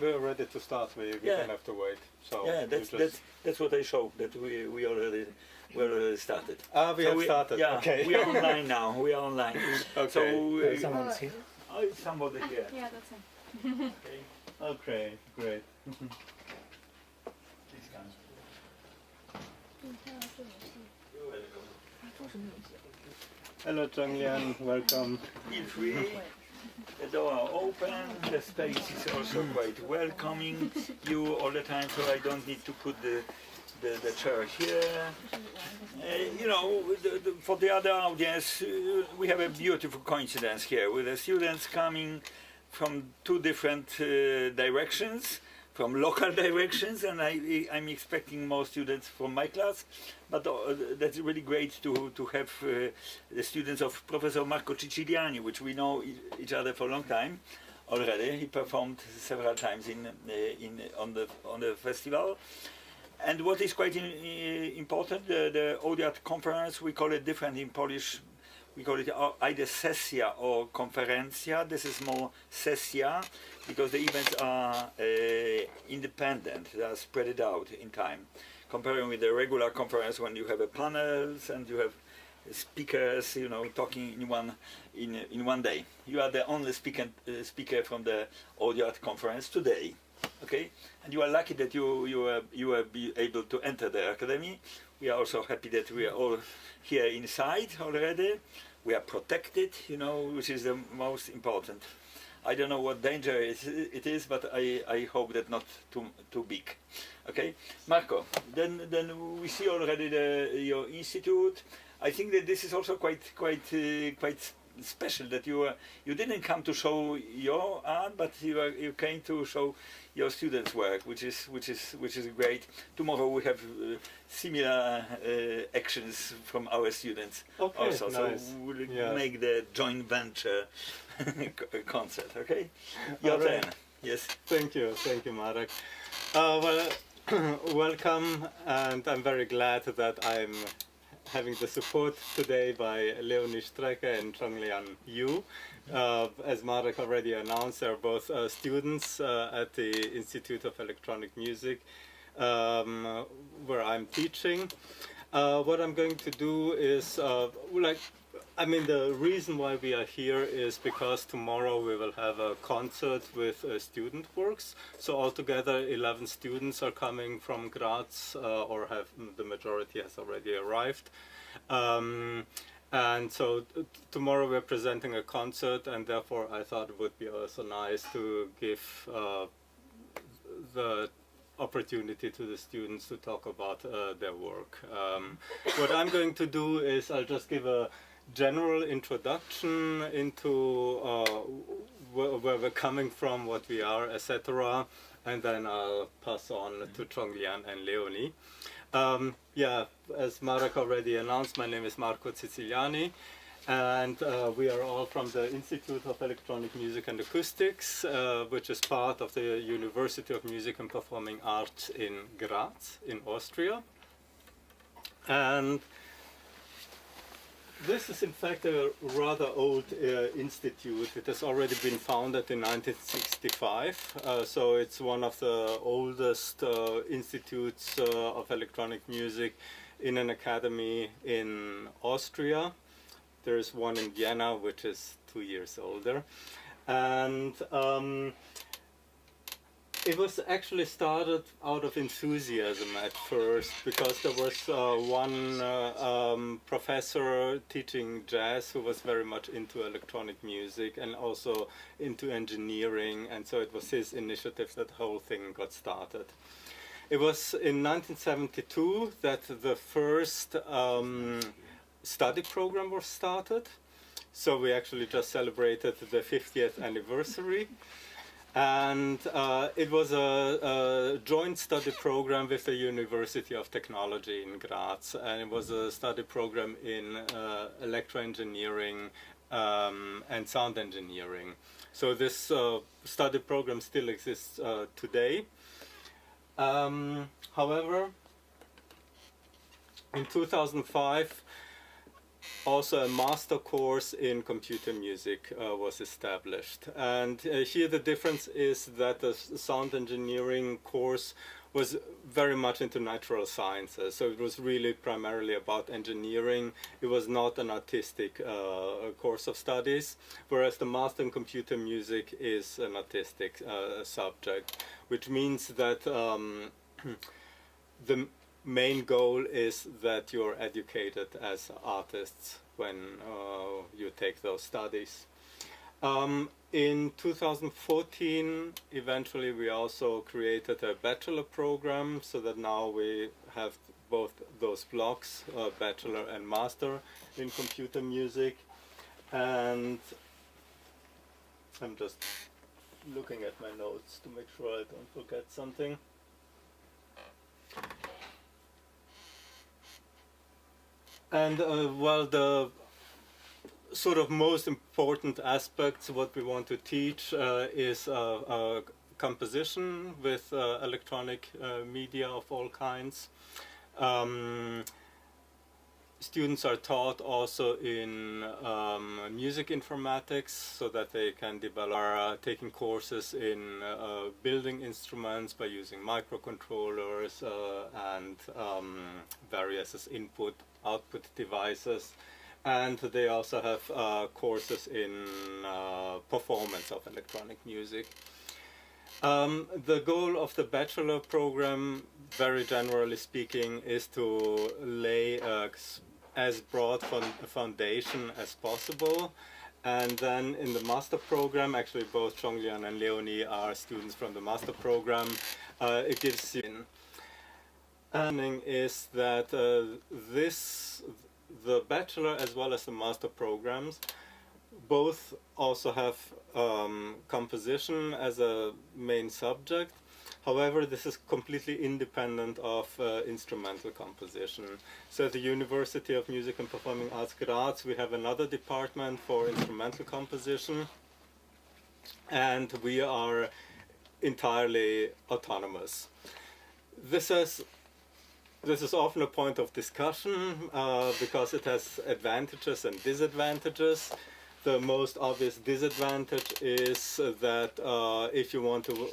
We're ready to start. We don't have to wait. So yeah, that's what I showed. That we already started. We have started. Yeah, okay. we are online now. We are online. Okay. So Someone's here. oh, it's somebody here. Yeah, that's him. Okay, great. Please come. Hello, Zhonglian. Welcome. Feel free. The door are open. The space is also quite welcoming you all the time, so I don't need to put the chair here. You know, for the other audience, we have a beautiful coincidence here with the students coming from two different directions, from local directions, and I'm expecting more students from my class. But that's really great to have the students of Professor Marko Ciciliani, which we know each other for a long time already. He performed several times on the festival. And what is quite important, the audio conference, we call it different in Polish. We call it either sesja or konferencja. This is more sesja because the events are independent. They are spread out in time, comparing with the regular conference when you have a panels and you have speakers, you know, talking in one day. You are the only speaker from the audio conference today. Okay, and you are lucky that you will be able to enter the academy. We are also happy that we are all here inside already. We are protected, you know, which is the most important. I don't know what danger it is, but I hope that not too big. Okay, Marko. Then we see already your institute. I think that this is also quite special that you didn't come to show your art, but you came to show your students' work, which is great. Tomorrow we have similar actions from our students also, nice. so we'll make the joint venture concert. Okay, your right. turn. Yes. Thank you, Marek. Well, welcome, and I'm very glad that I'm having the support today by Leonie Strecke and Zhonglian Yu. As Marek already announced, they're both students at the Institute of Electronic Music, where I'm teaching. What I'm going to do is, the reason why we are here is because tomorrow we will have a concert with student works. So altogether 11 students are coming from Graz, or the majority has already arrived. And so tomorrow we're presenting a concert, and therefore I thought it would be also nice to give the opportunity to the students to talk about their work. What I'm going to do is I'll just give a general introduction into where we're coming from, what we are, etc. And then I'll pass on to Zhonglian and Leonie. As Marek already announced, my name is Marko Ciciliani, and we are all from the Institute of Electronic Music and Acoustics, which is part of the University of Music and Performing Arts in Graz, in Austria. And this is in fact a rather old institute. It has already been founded in 1965, so it's one of the oldest institutes of electronic music in an academy in Austria. There's one in Vienna, which is 2 years older. And it was actually started out of enthusiasm at first, because there was one professor teaching jazz who was very much into electronic music and also into engineering, and so it was his initiative that the whole thing got started. It was in 1972 that the first study program was started, so we actually just celebrated the 50th anniversary. And it was a joint study program with the University of Technology in Graz, and it was a study program in electroengineering and sound engineering. So this study program still exists today. However, in 2005, also a master course in computer music was established. And here the difference is that the sound engineering course was very much into natural sciences. So it was really primarily about engineering. It was not an artistic course of studies, whereas the master in computer music is an artistic subject, which means that the main goal is that you're educated as artists when you take those studies. In 2014, eventually we also created a bachelor program, so that now we have both those blocks, bachelor and master in computer music. And I'm just looking at my notes to make sure I don't forget something. And well, the sort of most important aspects what we want to teach is composition with electronic media of all kinds. Students are taught also in music informatics, so that they can develop, are taking courses in building instruments by using microcontrollers and various input-output devices. And they also have courses in performance of electronic music. The goal of the bachelor program, very generally speaking, is to lay as broad a foundation as possible. And then in the master program, actually both Zhonglian and Leonie are students from the master program, it gives you understanding is that the bachelor as well as the master programs both also have composition as a main subject. However, this is completely independent of instrumental composition. So at the University of Music and Performing Arts Graz, we have another department for instrumental composition, and we are entirely autonomous. This is often a point of discussion because it has advantages and disadvantages. The most obvious disadvantage is that if you want to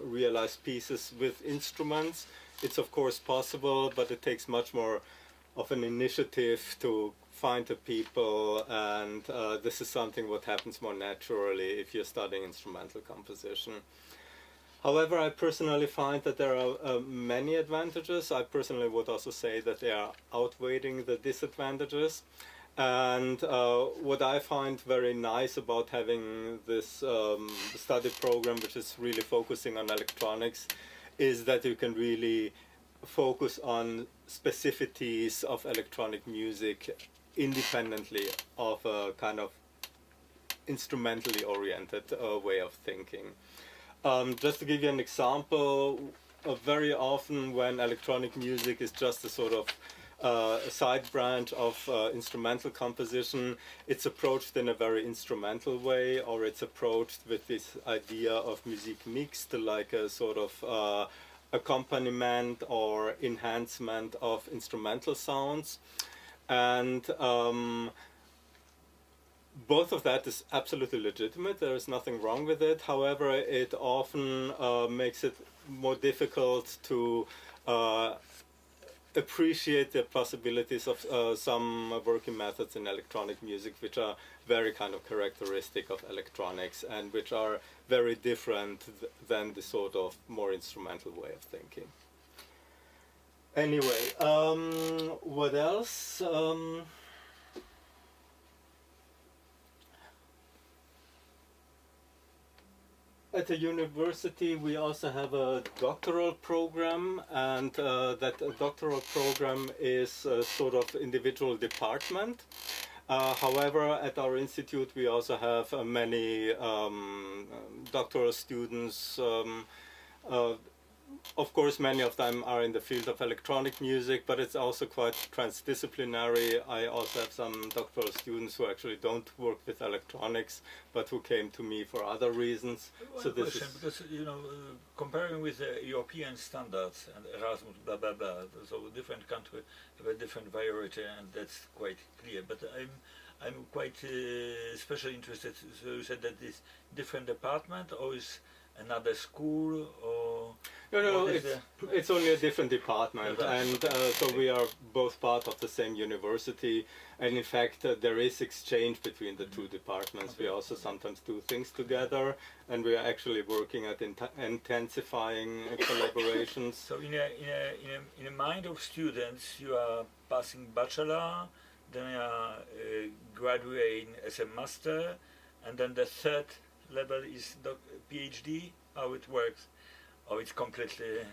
realize pieces with instruments, it's of course possible, but it takes much more of an initiative to find the people, and this is something what happens more naturally if you're studying instrumental composition. However, I personally find that there are many advantages. I personally would also say that they are outweighing the disadvantages. And what I find very nice about having this study program, which is really focusing on electronics, is that you can really focus on specificities of electronic music independently of a kind of instrumentally oriented way of thinking. Just to give you an example, very often when electronic music is just a sort of a side branch of instrumental composition, it's approached in a very instrumental way, or it's approached with this idea of musique mixte, like a sort of accompaniment or enhancement of instrumental sounds. And both of that is absolutely legitimate. There is nothing wrong with it. However, it often makes it more difficult to appreciate the possibilities of some working methods in electronic music, which are very kind of characteristic of electronics and which are very different than the sort of more instrumental way of thinking. Anyway, what else? At the university, we also have a doctoral program, and that doctoral program is a sort of individual department. However, at our institute, we also have many doctoral students of course, many of them are in the field of electronic music, but it's also quite transdisciplinary. I also have some doctoral students who actually don't work with electronics, but who came to me for other reasons. One question, because comparing with the European standards and Erasmus, blah blah blah, so different countries have a different variety, and that's quite clear. But I'm quite especially interested. So you said that this different department, or is another school, or no, it's only a different department, and so we are both part of the same university, and in fact there is exchange between the two departments. We also sometimes do things together, and we are actually working at intensifying collaborations. So in a mind of students, you are passing bachelor, then you are graduating as a master, and then the third level is PhD. How it works? Or it's completely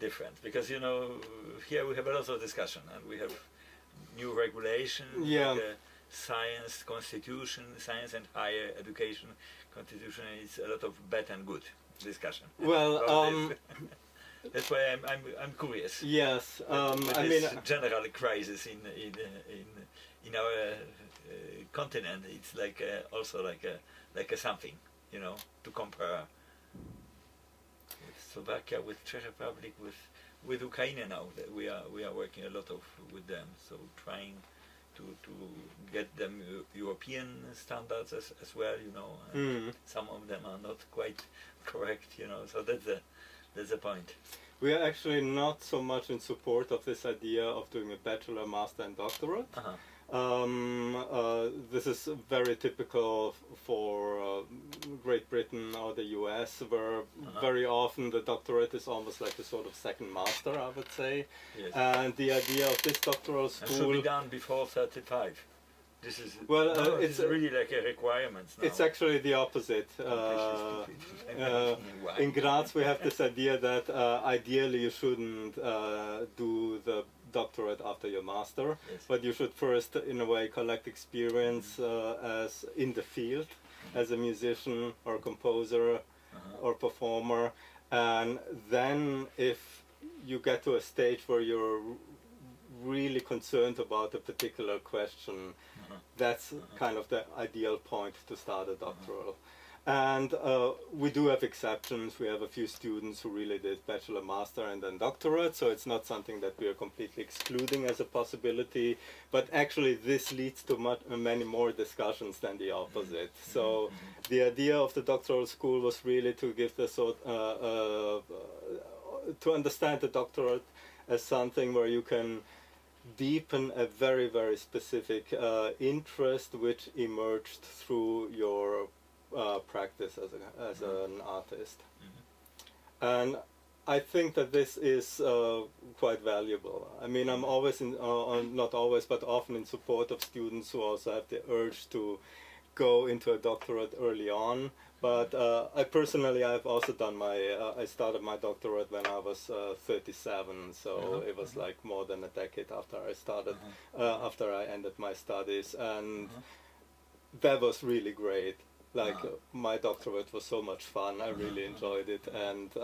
different? Because here we have a lot of discussion, and we have new regulation, like science constitution, science and higher education constitution. It's a lot of bad and good discussion. Well, that's why I'm curious. Yes, I mean, general crisis in our continent. It's like also like a something, to compare with Slovakia, with Czech Republic, with Ukraine now. That we are working a lot with them, so trying to get them European standards as well, and some of them are not quite correct, so that's the point. We are actually not so much in support of this idea of doing a bachelor, master and doctorate. This is very typical for Great Britain or the US, where very often the doctorate is almost like a sort of second master, I would say. Yes. And the idea of this doctoral school... It should be done before 35. This is it's really like a requirement now. It's actually the opposite. In Graz we have this idea that ideally you shouldn't do the doctorate after your master, but you should first in a way collect experience as in the field as a musician or composer or performer, and then if you get to a stage where you're really concerned about a particular question, that's kind of the ideal point to start a doctoral. And we do have exceptions. We have a few students who really did bachelor, master and then doctorate, so it's not something that we are completely excluding as a possibility, but actually this leads to many more discussions than the opposite. So the idea of the doctoral school was really to give the to understand the doctorate as something where you can deepen a very, very specific interest which emerged through your practice as an artist. And I think that this is quite valuable. I mean, I'm always, not always, but often in support of students who also have the urge to go into a doctorate early on. But I personally, I've also done I started my doctorate when I was 37, so it was like more than a decade after I started, after I ended my studies, and that was really great. Like my doctorate was so much fun. I really enjoyed it and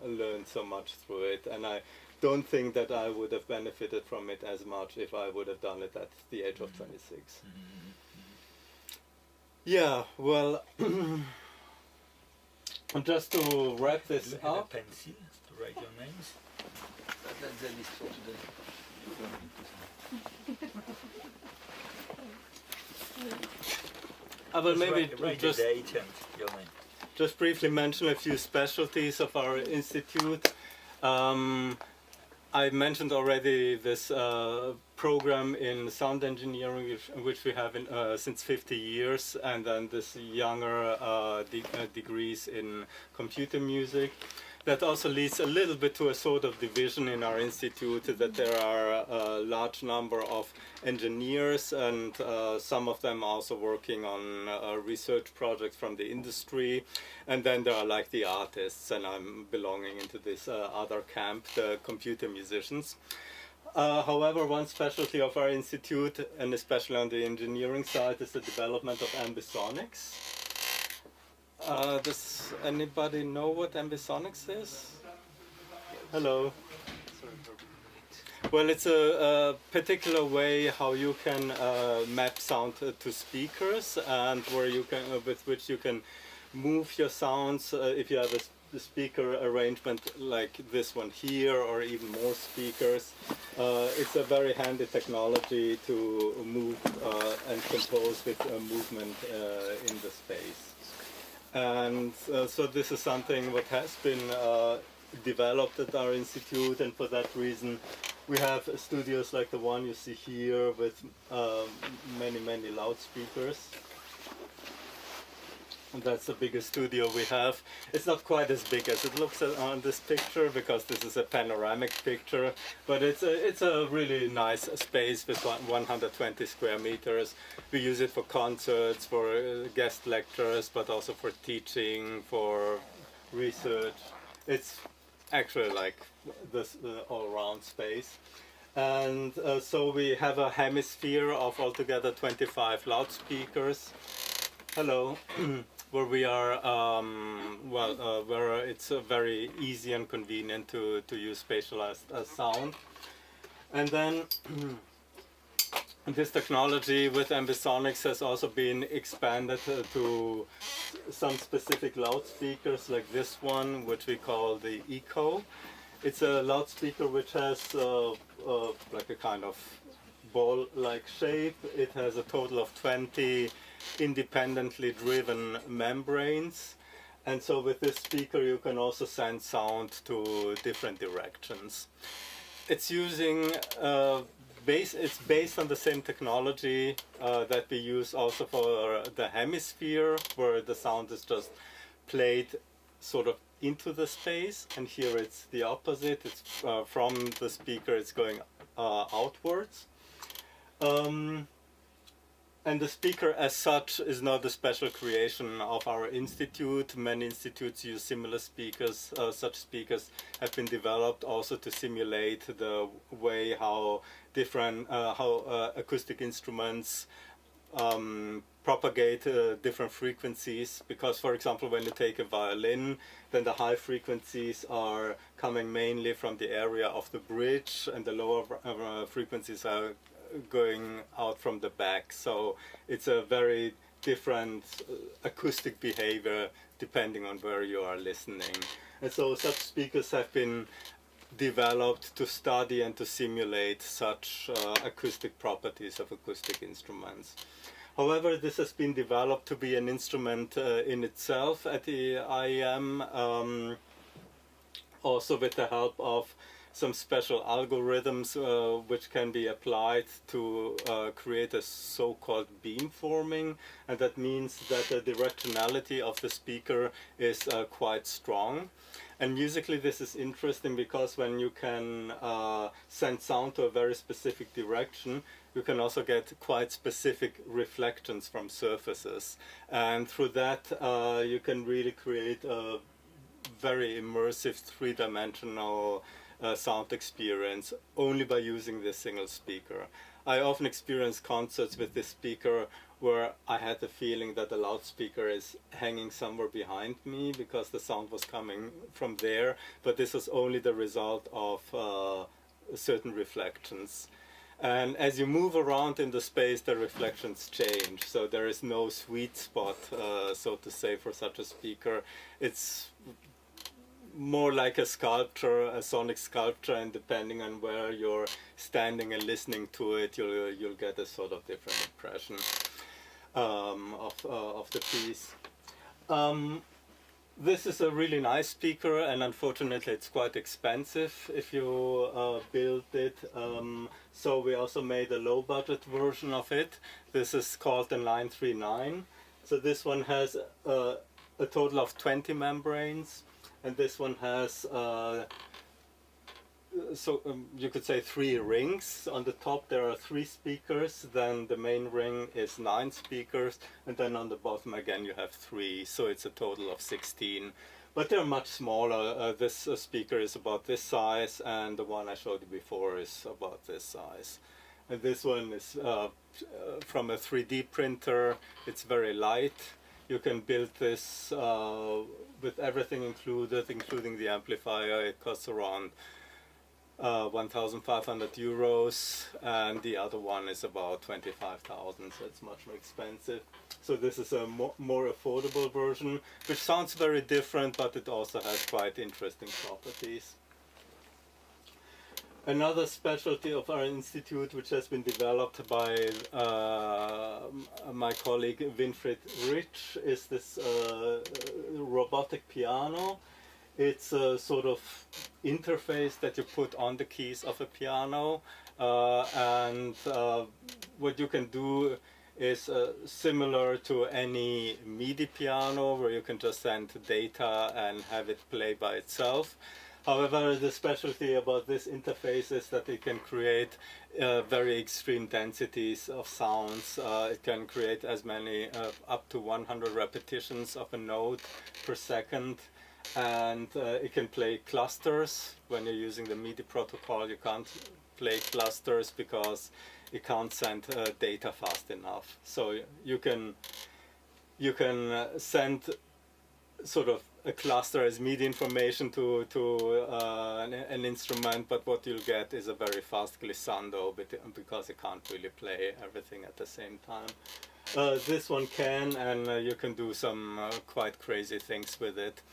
learned so much through it. And I don't think that I would have benefited from it as much if I would have done it at the age of 26. Yeah, well, just to wrap this up. A pencil to write your names. That's the list for today. I will maybe write the date and your name. Just briefly mention a few specialties of our institute. I mentioned already this program in sound engineering, which we have since 50 years, and then this younger degrees in computer music. That also leads a little bit to a sort of division in our institute, that there are a large number of engineers and some of them also working on research projects from the industry, and then there are like the artists, and I'm belonging into this other camp, the computer musicians. However, one specialty of our institute, and especially on the engineering side, is the development of ambisonics. Does anybody know what ambisonics is? Hello. Well, it's a particular way how you can map sound to speakers, and where you can, with which you can move your sounds if you have a speaker arrangement like this one here, or even more speakers. It's a very handy technology to move and compose with movement in the space. And so this is something what has been developed at our institute, and for that reason we have studios like the one you see here with many loudspeakers. And that's the biggest studio we have. It's not quite as big as it looks on this picture, because this is a panoramic picture, but it's a really nice space with 120 square meters. We use it for concerts, for guest lectures, but also for teaching, for research. It's actually like this all-around space. And so we have a hemisphere of altogether 25 loudspeakers. Hello. Where we are, where it's very easy and convenient to use spatialized sound. And then this technology with ambisonics has also been expanded to some specific loudspeakers, like this one, which we call the Eco. It's a loudspeaker which has like a kind of ball-like shape. It has a total of 20 independently driven membranes, and so with this speaker you can also send sound to different directions. It's using it's based on the same technology that we use also for the hemisphere, where the sound is just played sort of into the space, and here it's the opposite. It's from the speaker it's going outwards. And the speaker as such is not a special creation of our institute. Many institutes use similar speakers. Such speakers have been developed also to simulate the way how different acoustic instruments propagate different frequencies. Because, for example, when you take a violin, then the high frequencies are coming mainly from the area of the bridge, and the lower frequencies are going out from the back. So it's a very different acoustic behavior depending on where you are listening. And so such speakers have been developed to study and to simulate such acoustic properties of acoustic instruments. However, this has been developed to be an instrument in itself at the IEM, also with the help of some special algorithms which can be applied to create a so-called beamforming, and that means that the directionality of the speaker is quite strong. And musically this is interesting, because when you can send sound to a very specific direction, you can also get quite specific reflections from surfaces, and through that you can really create a very immersive three-dimensional sound experience only by using this single speaker. I often experience concerts with this speaker where I had the feeling that the loudspeaker is hanging somewhere behind me, because the sound was coming from there, but this was only the result of certain reflections. And as you move around in the space, the reflections change, so there is no sweet spot, so to say, for such a speaker. It's more like a sculpture, a sonic sculpture, and depending on where you're standing and listening to it, you'll get a sort of different impression of the piece. This is a really nice speaker, and unfortunately it's quite expensive if you build it. So we also made a low budget version of it. This is called the 939. So this one has a total of 20 membranes. And this one has, you could say 3 rings. On the top there are 3 speakers, then the main ring is 9 speakers, and then on the bottom again you have 3, so it's a total of 16. But they're much smaller. This speaker is about this size, and the one I showed you before is about this size. And this one is from a 3D printer. It's very light. you can build this with everything included, including the amplifier. It costs around 1,500 euros, and the other one is about 25,000, so it's much more expensive. So this is a more affordable version, which sounds very different, but it also has quite interesting properties. Another specialty of our institute, which has been developed by my colleague Winfried Rich, is this robotic piano. It's a sort of interface that you put on the keys of a piano, and what you can do is similar to any MIDI piano, where you can just send data and have it play by itself. However, the specialty about this interface is that it can create very extreme densities of sounds. It can create as many, up to 100 repetitions of a note per second. And it can play clusters. When you're using the MIDI protocol, you can't play clusters because it can't send data fast enough. So you can send sort of a cluster as MIDI information to an instrument, but what you'll get is a very fast glissando because it can't really play everything at the same time. This one can, and you can do some quite crazy things with it.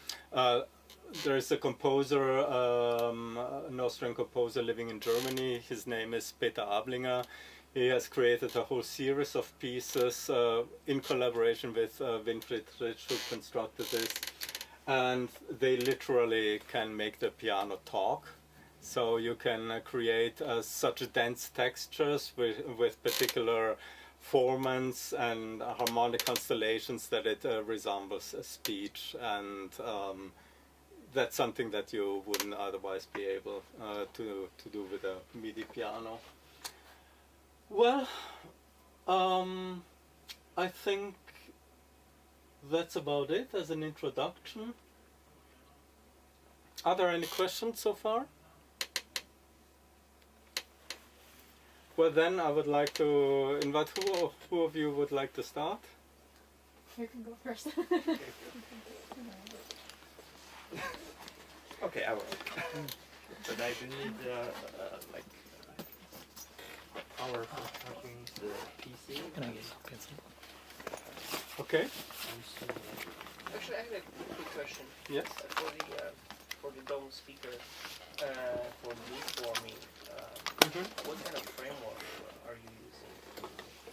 There's a composer, an Austrian composer living in Germany. His name is Peter Ablinger. He has created a whole series of pieces in collaboration with Winfried Rich, who constructed this. And they literally can make the piano talk. So you can create such dense textures with particular formants and harmonic constellations that it resembles a speech, and that's something that you wouldn't otherwise be able to do with a MIDI piano. Well, I think that's about it as an introduction. Are there any questions so far? Well, then I would like to invite who of you would like to start? You can go first. Okay, I will. But I do need like power for charging the PC. Can I get a pencil? Okay. Actually, I have a quick question. Yes. For the dome speaker, for beamforming, what kind of framework are you using to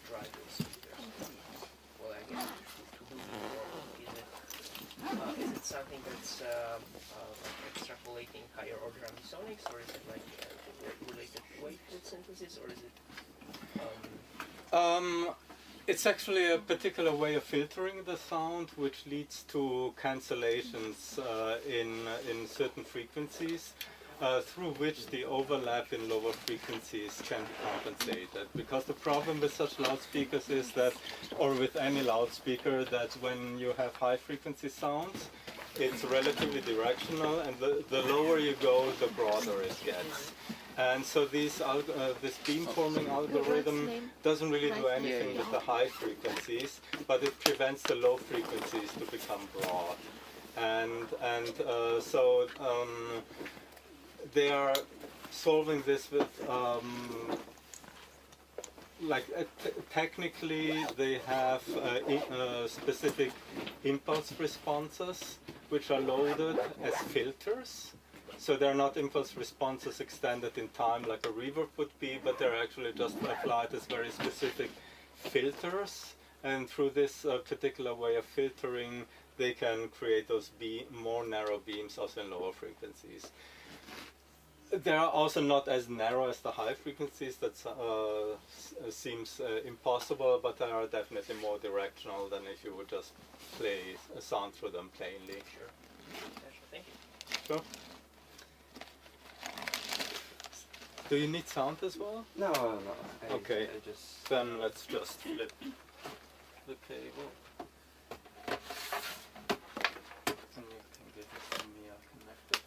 drive those speakers? Well, I guess to do beamforming, is it something that's like extrapolating higher order ambisonics, or is it like related to wavelet synthesis, or is it? It's actually a particular way of filtering the sound, which leads to cancellations in certain frequencies, through which the overlap in lower frequencies can be compensated. Because the problem with such loudspeakers is that, or with any loudspeaker, that when you have high frequency sounds, it's relatively directional, and the lower you go, the broader it gets. And so this beamforming algorithm doesn't really do anything with the high frequencies, but it prevents the low frequencies to become broad. So they are solving this with technically they have specific impulse responses which are loaded as filters. So they're not impulse responses extended in time like a reverb would be, but they're actually just applied as very specific filters. And through this particular way of filtering, they can create those more narrow beams also in lower frequencies. They are also not as narrow as the high frequencies. That seems impossible, but they are definitely more directional than if you would just play a sound through them plainly. Sure. Thank you. Sure. Do you need sound as well? No. Okay. I just Then let's just flip the cable. And you can give it to me, I'll connect it.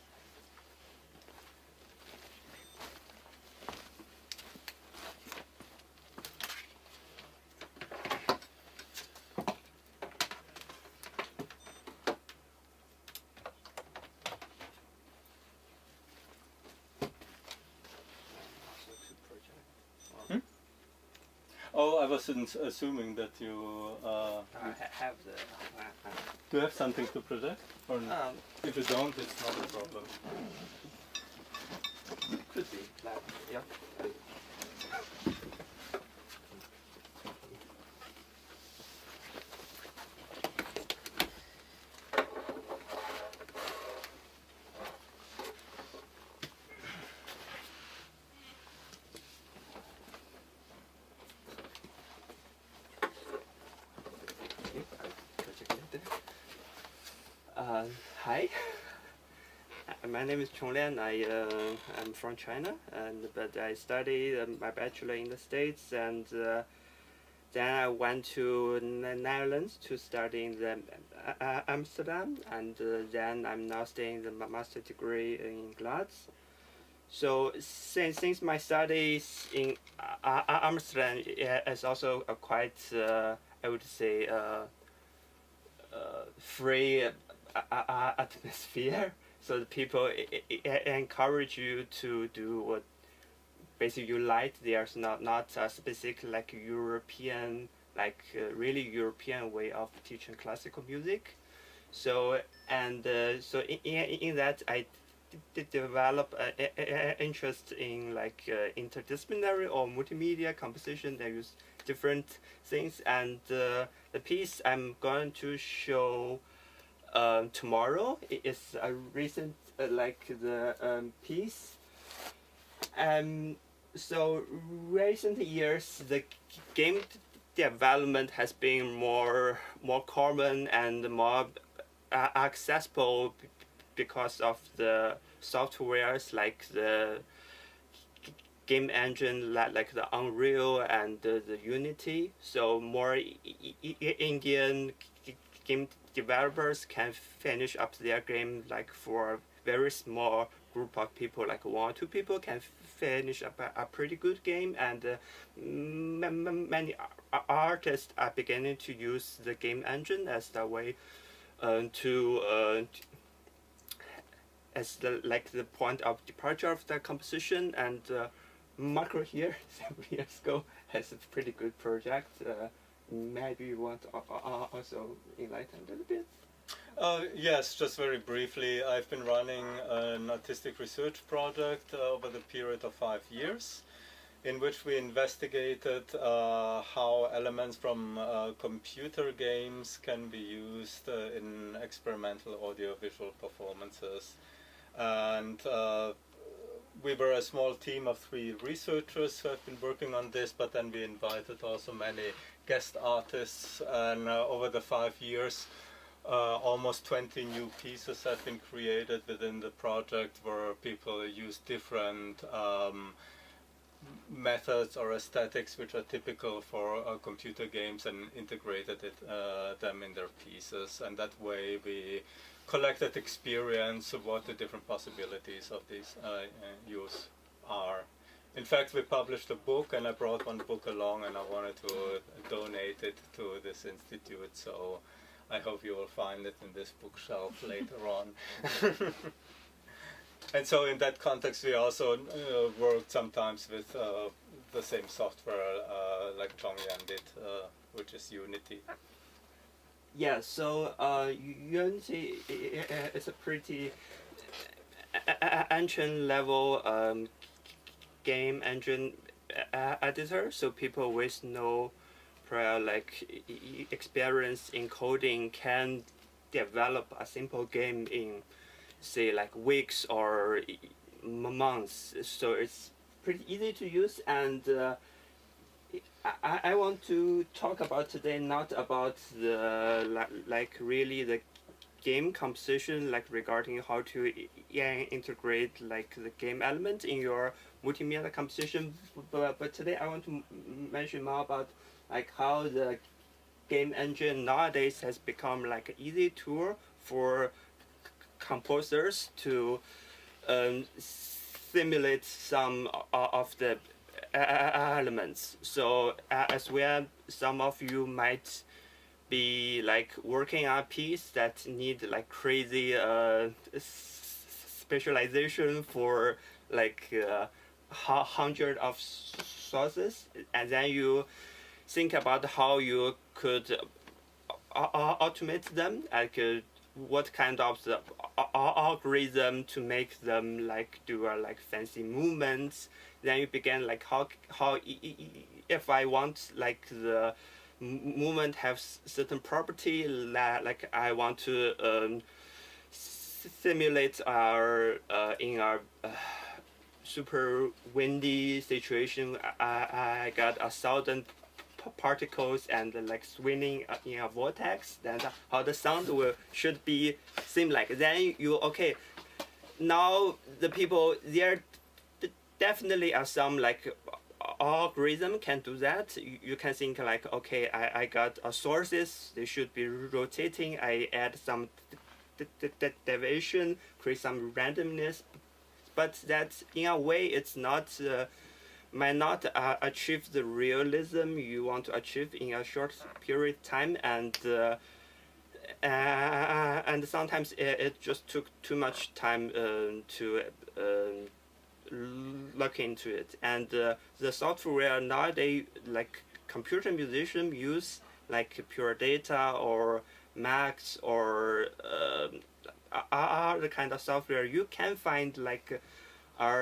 Oh, I was assuming that you have the. do you have something to project, or if you don't, it's not a problem. Could be. Like, yeah. Hi, my name is Chonglian. I'm from China, but I studied my bachelor in the States, and then I went to Netherlands to study in Amsterdam, and then I'm now studying the master degree in Graz. So since my studies in Amsterdam is also a quite, I would say, free atmosphere, so the people encourage you to do what basically you like. There's not a specific like European, like really European way of teaching classical music. So so in that I did develop an interest in like interdisciplinary or multimedia composition that use different things, and the piece I'm going to show tomorrow is a recent like the piece. So recent years the game development has been more common and more accessible because of the softwares like the game engine like the Unreal and the Unity. So more Indian game developers can finish up their game like for a very small group of people, like 1 or 2 people can finish up a pretty good game, and many artists are beginning to use the game engine as the way as the like the point of departure of the composition. And Marko here several years ago has a pretty good project. Maybe you want to also enlighten a little bit? Yes, just very briefly. I've been running an artistic research project over the period of 5 years, in which we investigated how elements from computer games can be used in experimental audiovisual performances. And we were a small team of 3 researchers who have been working on this, but then we invited also many guest artists, and over the 5 years almost 20 new pieces have been created within the project, where people use different methods or aesthetics which are typical for computer games and integrated them in their pieces. And that way we collected experience of what the different possibilities of these use are. In fact, we published a book, and I brought one book along, and I wanted to donate it to this institute, so I hope you will find it in this bookshelf later on. And so in that context, we also worked sometimes with the same software like Chongyan did, which is Unity. Yeah, so Unity is a pretty engine level game engine editor, so people with no prior like experience in coding can develop a simple game in say like weeks or months. So it's pretty easy to use, and I want to talk about today not about the like really the game composition, like regarding how to integrate like the game element in your multimedia composition, but today I want to mention more about like how the game engine nowadays has become like an easy tool for composers to simulate some of the elements. So as well, some of you might be like working on a piece that need like crazy specialization for like hundred of sources, and then you think about how you could automate them, like what kind of the algorithm to make them like do like fancy movements. Then you began like how if I want like the movement have certain property, like I want to simulate our in our super windy situation. I got 1,000 particles and like swinging in a vortex. Then how the sound should be seem like. Then you okay. Now the people there definitely are some like algorithm can do that. You can think like okay, I got sources. They should be rotating. I add some deviation, create some randomness, but that in a way it's not might not achieve the realism you want to achieve in a short period of time, and sometimes it just took too much time to look into it. And the software nowadays, like computer musicians use like Pure Data or Max or other kind of software. You can find like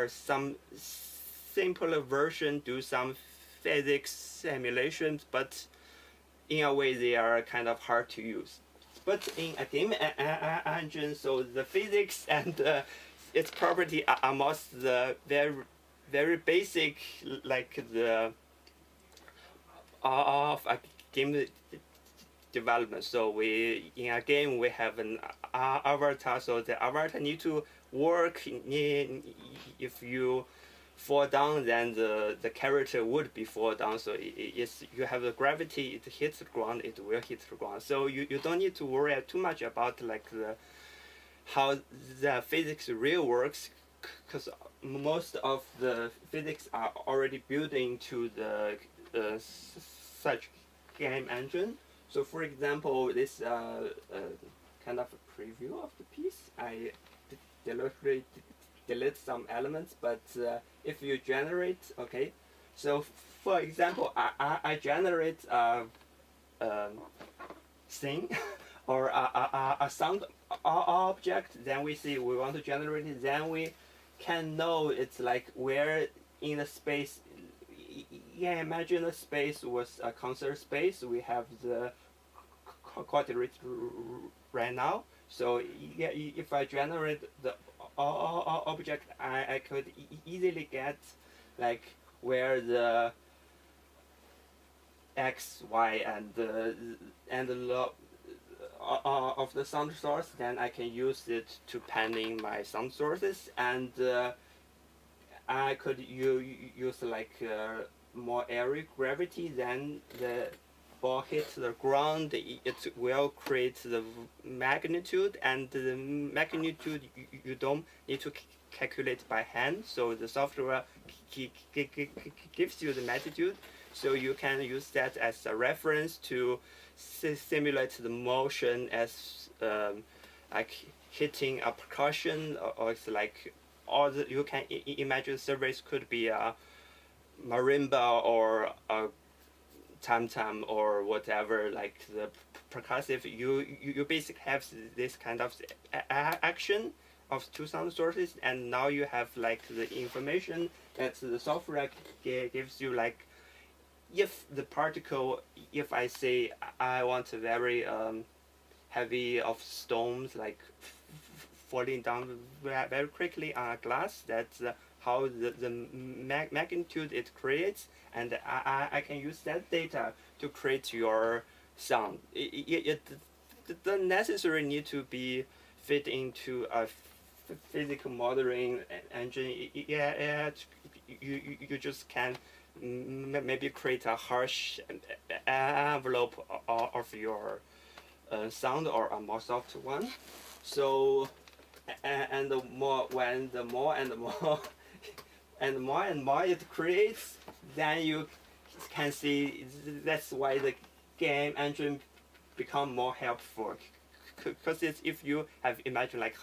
some simpler version, do some physics simulations, but in a way they are kind of hard to use. But in a game engine, so the physics and its property are most the very basic, like the of a game development. So we in a game we have an avatar, so the avatar need to work. If you fall down, then the character would be fall down. So it's you have the gravity, it hits the ground, it will hit the ground. So you don't need to worry too much about like the how the physics real works, because most of the physics are already built into the such game engine. So for example, this kind of a preview of the piece. I deliberately delete some elements, but if you generate, okay, so for example, I generate a thing or a sound object, then we see we want to generate it, then we can know it's like where in the space. Yeah, imagine a space was a concert space. We have the coordinate right now. So yeah, if I generate the object, I could easily get like where the x, y, and the of the sound source. Then I can use it to panning my sound sources, and I could use like more area gravity. Then the ball hits the ground, it will create the magnitude, and the magnitude you don't need to calculate by hand. So the software gives you the magnitude, so you can use that as a reference to simulate the motion as like hitting a percussion, or it's like all the, you can imagine surveys could be a marimba or a tam-tam or whatever, like the percussive. You basically have this kind of action of two sound sources, and now you have like the information that the software gives you, like if the particle, if I say I want a very heavy of stones like falling down very quickly on a glass, that's how the magnitude it creates, and I can use that data to create your sound. It doesn't necessarily need to be fit into a physical modeling engine. You just can maybe create a harsh envelope of your sound, or a more soft one. So and the more and more it creates, then you can see that's why the game engine become more helpful. Because if you have imagine like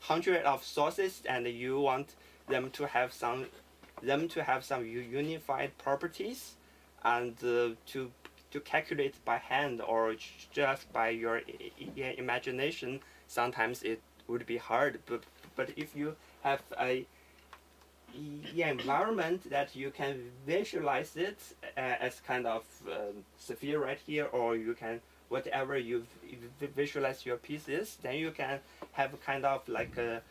hundred of sources and you want them to have some unified properties, and to to calculate by hand or just by your imagination, sometimes it would be hard. But if you have a environment that you can visualize it as kind of sphere right here, or you can whatever you visualize your pieces, then you can have kind of like a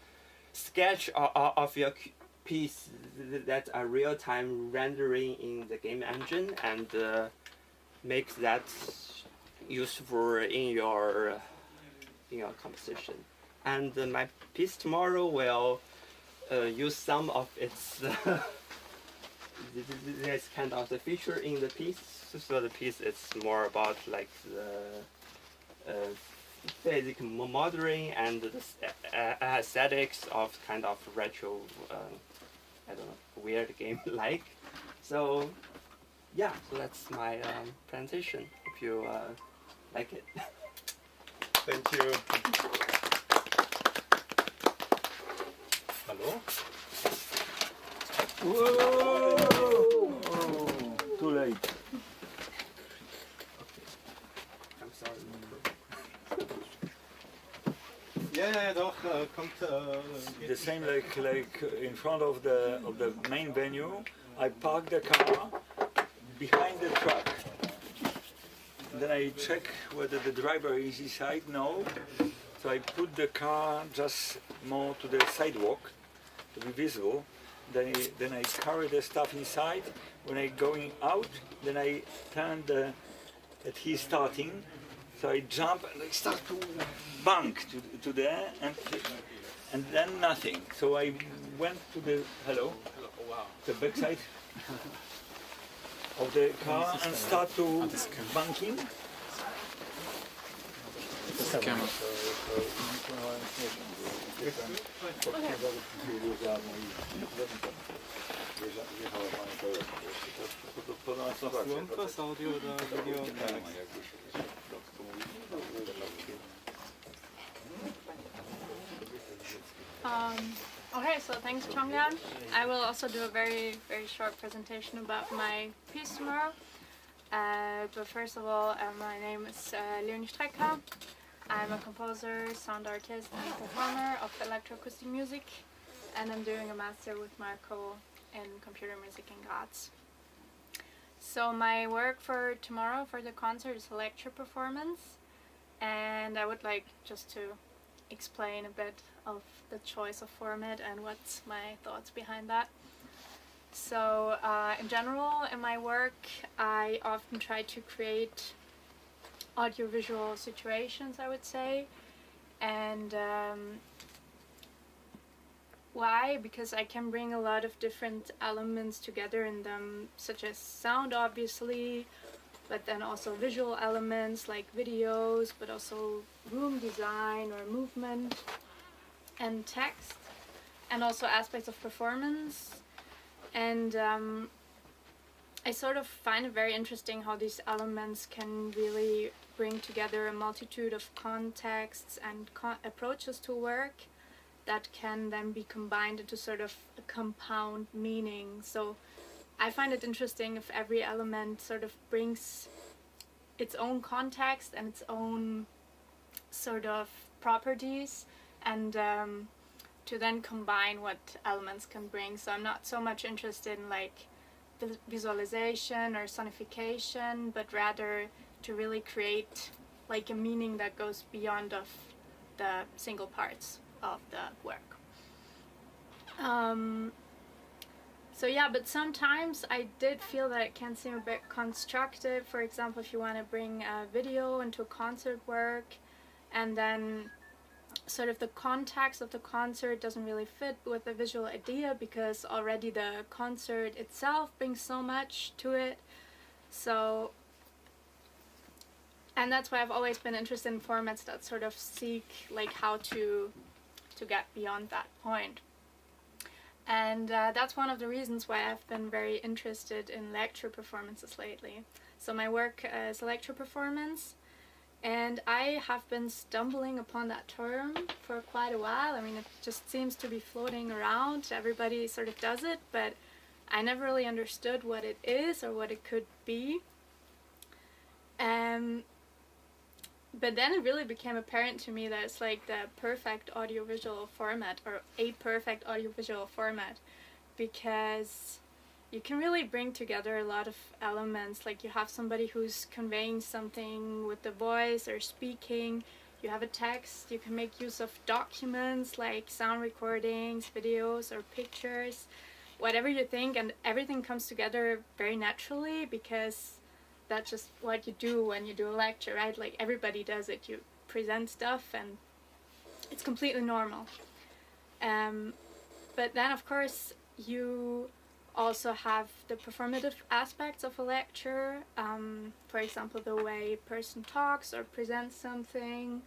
sketch of your piece that a real-time rendering in the game engine, and makes that useful in your composition. And my piece tomorrow will use some of its this kind of the feature in the piece. So the piece is more about like the basic modeling and the aesthetics of kind of retro, I don't know, weird game like. So yeah, so that's my presentation. If you like it. Thank you. Hello? Whoa! Too late. I'm sorry. Ja, doch, kommt. The same like in front of the main venue. I park the car behind the truck. Then I check whether the driver is inside. No. So I put the car just more to the sidewalk to be visible. Then I carry the stuff inside. When I going out, then I turn that he's starting. So I jump and I start to bank to there, and then nothing. So I went to the the backside of the car and start to banking. Słonko z audio do video. Okay, so thanks, Chongyan. I will also do a very, very short presentation about my piece tomorrow. But first of all, my name is Leonie Strecker. I'm a composer, sound artist, and performer of electroacoustic music, and I'm doing a master with Marko in computer music in Graz. So my work for tomorrow for the concert is a lecture performance, and I would like just to explain a bit of the choice of format and what's my thoughts behind that. So in general, in my work, I often try to create audiovisual situations, I would say. And why? Because I can bring a lot of different elements together in them, such as sound, obviously, but then also visual elements like videos, but also room design or movement and text, and also aspects of performance. And I sort of find it very interesting how these elements can really bring together a multitude of contexts and approaches to work that can then be combined into sort of a compound meaning. So I find it interesting if every element sort of brings its own context and its own sort of properties, and to then combine what elements can bring. So I'm not so much interested in like visualization or sonification, but rather to really create like a meaning that goes beyond of the single parts of the work. So yeah, but sometimes I did feel that it can seem a bit constructive. For example, if you want to bring a video into a concert work, and then sort of the context of the concert doesn't really fit with the visual idea, because already the concert itself brings so much to it. So, and that's why I've always been interested in formats that sort of seek like how to get beyond that point. And that's one of the reasons why I've been very interested in lecture performances lately. So my work is a lecture performance, and I have been stumbling upon that term for quite a while. I mean, it just seems to be floating around. Everybody sort of does it, but I never really understood what it is or what it could be. But then it really became apparent to me that it's like the perfect audiovisual format, or a perfect audiovisual format, because you can really bring together a lot of elements. Like you have somebody who's conveying something with the voice or speaking, you have a text, you can make use of documents like sound recordings, videos, or pictures, whatever you think, and everything comes together very naturally, because that's just what you do when you do a lecture, right? Like everybody does it. You present stuff and it's completely normal. But then of course you also have the performative aspects of a lecture. For example, the way a person talks or presents something,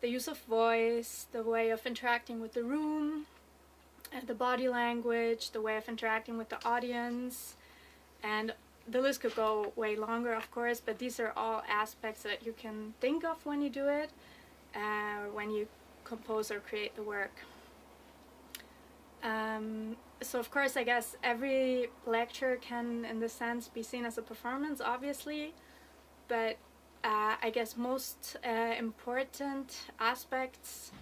the use of voice, the way of interacting with the room, the body language, the way of interacting with the audience, and the list could go way longer, of course, but these are all aspects that you can think of when you do it, when you compose or create the work. So of course, I guess every lecture can, in the sense, be seen as a performance, obviously, but I guess most important aspects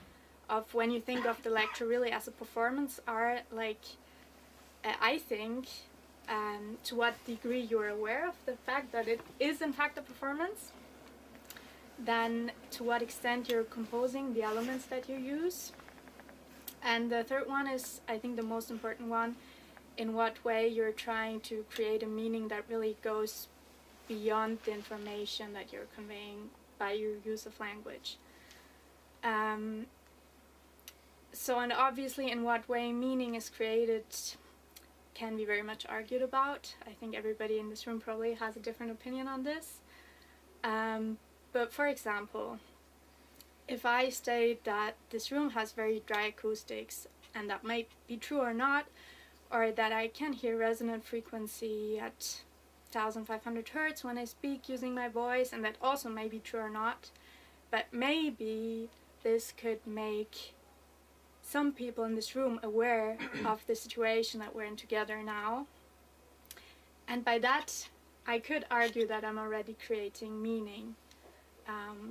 of when you think of the lecture really as a performance are, like, I think, to what degree you're aware of the fact that it is in fact a performance, then to what extent you're composing the elements that you use, and the third one is, I think, the most important one, in what way you're trying to create a meaning that really goes beyond the information that you're conveying by your use of language. So, and obviously in what way meaning is created can be very much argued about. I think everybody in this room probably has a different opinion on this. But for example, if I state that this room has very dry acoustics, and that might be true or not, or that I can hear resonant frequency at 1500 Hertz when I speak using my voice, and that also may be true or not, but maybe this could make some people in this room aware of the situation that we're in together now. And by that, I could argue that I'm already creating meaning.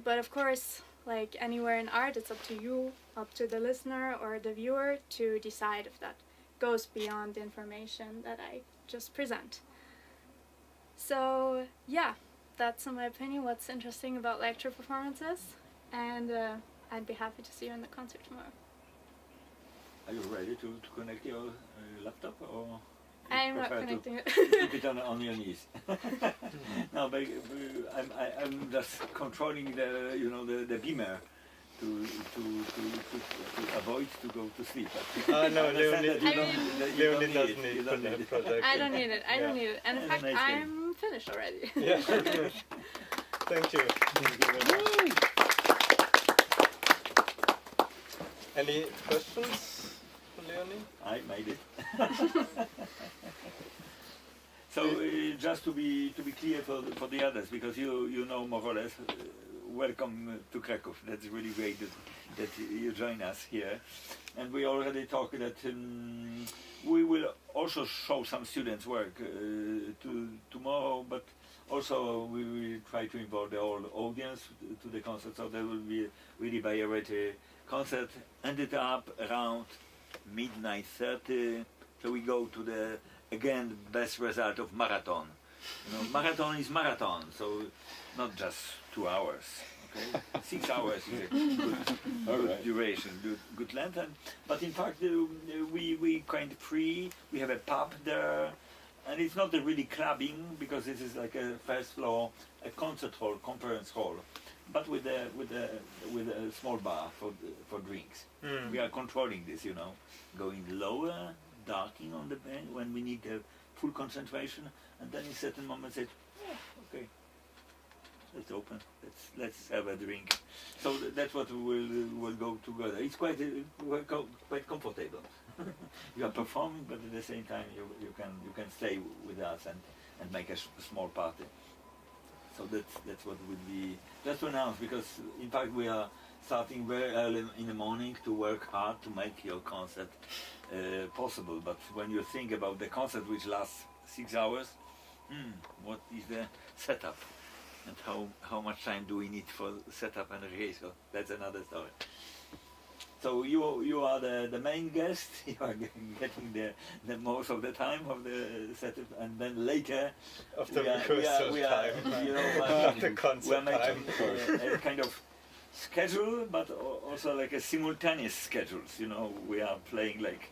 But of course, like anywhere in art, it's up to you, up to the listener or the viewer to decide if that goes beyond the information that I just present. So yeah, that's in my opinion what's interesting about lecture performances, and I'd be happy to see you in the concert tomorrow. Are you ready to connect your laptop, or you I'm not prefer connecting it. to keep it on your knees? No, but I'm just controlling the beamer to avoid to go to sleep. No, Leonie I doesn't need for the project. I don't need it. I don't need it. And in fact, Nice I'm finished already. Yeah. Thank you. Any questions for Leonie? I made it. So just to be clear for the others, because you know more or less, welcome to Krakow. That's really great that you join us here. And we already talked that we will also show some students' work tomorrow, but also we will try to involve the whole audience to the concert, so there will be really variety concert. Ended up around midnight 30, so we go to the again best result of marathon. Marathon is marathon, so not just 2 hours. Okay, 6 hours is a good duration, good length. But in fact, we kind of free. We have a pub there, and it's not a really clubbing, because this is like a first floor, a concert hall, conference hall, but with a small bar for drinks. We are controlling this, going lower, darking on the band when we need full concentration, and then in certain moments say, okay, let's open, let's have a drink. So that's what will go together. It's quite comfortable. You are performing, but at the same time you can stay with us and make a small party. So that's what would be just to announce, because in fact we are starting very early in the morning to work hard to make your concert possible. But when you think about the concert which lasts 6 hours, what is the setup? and how much time do we need for setup and rehearsal? That's another story. So you are the main guest. You are getting the most of the time of the setup, and then later Of the rehearsal time. You know, The concert we're making time. a kind of schedule, but also like a simultaneous schedules. You know, we are playing like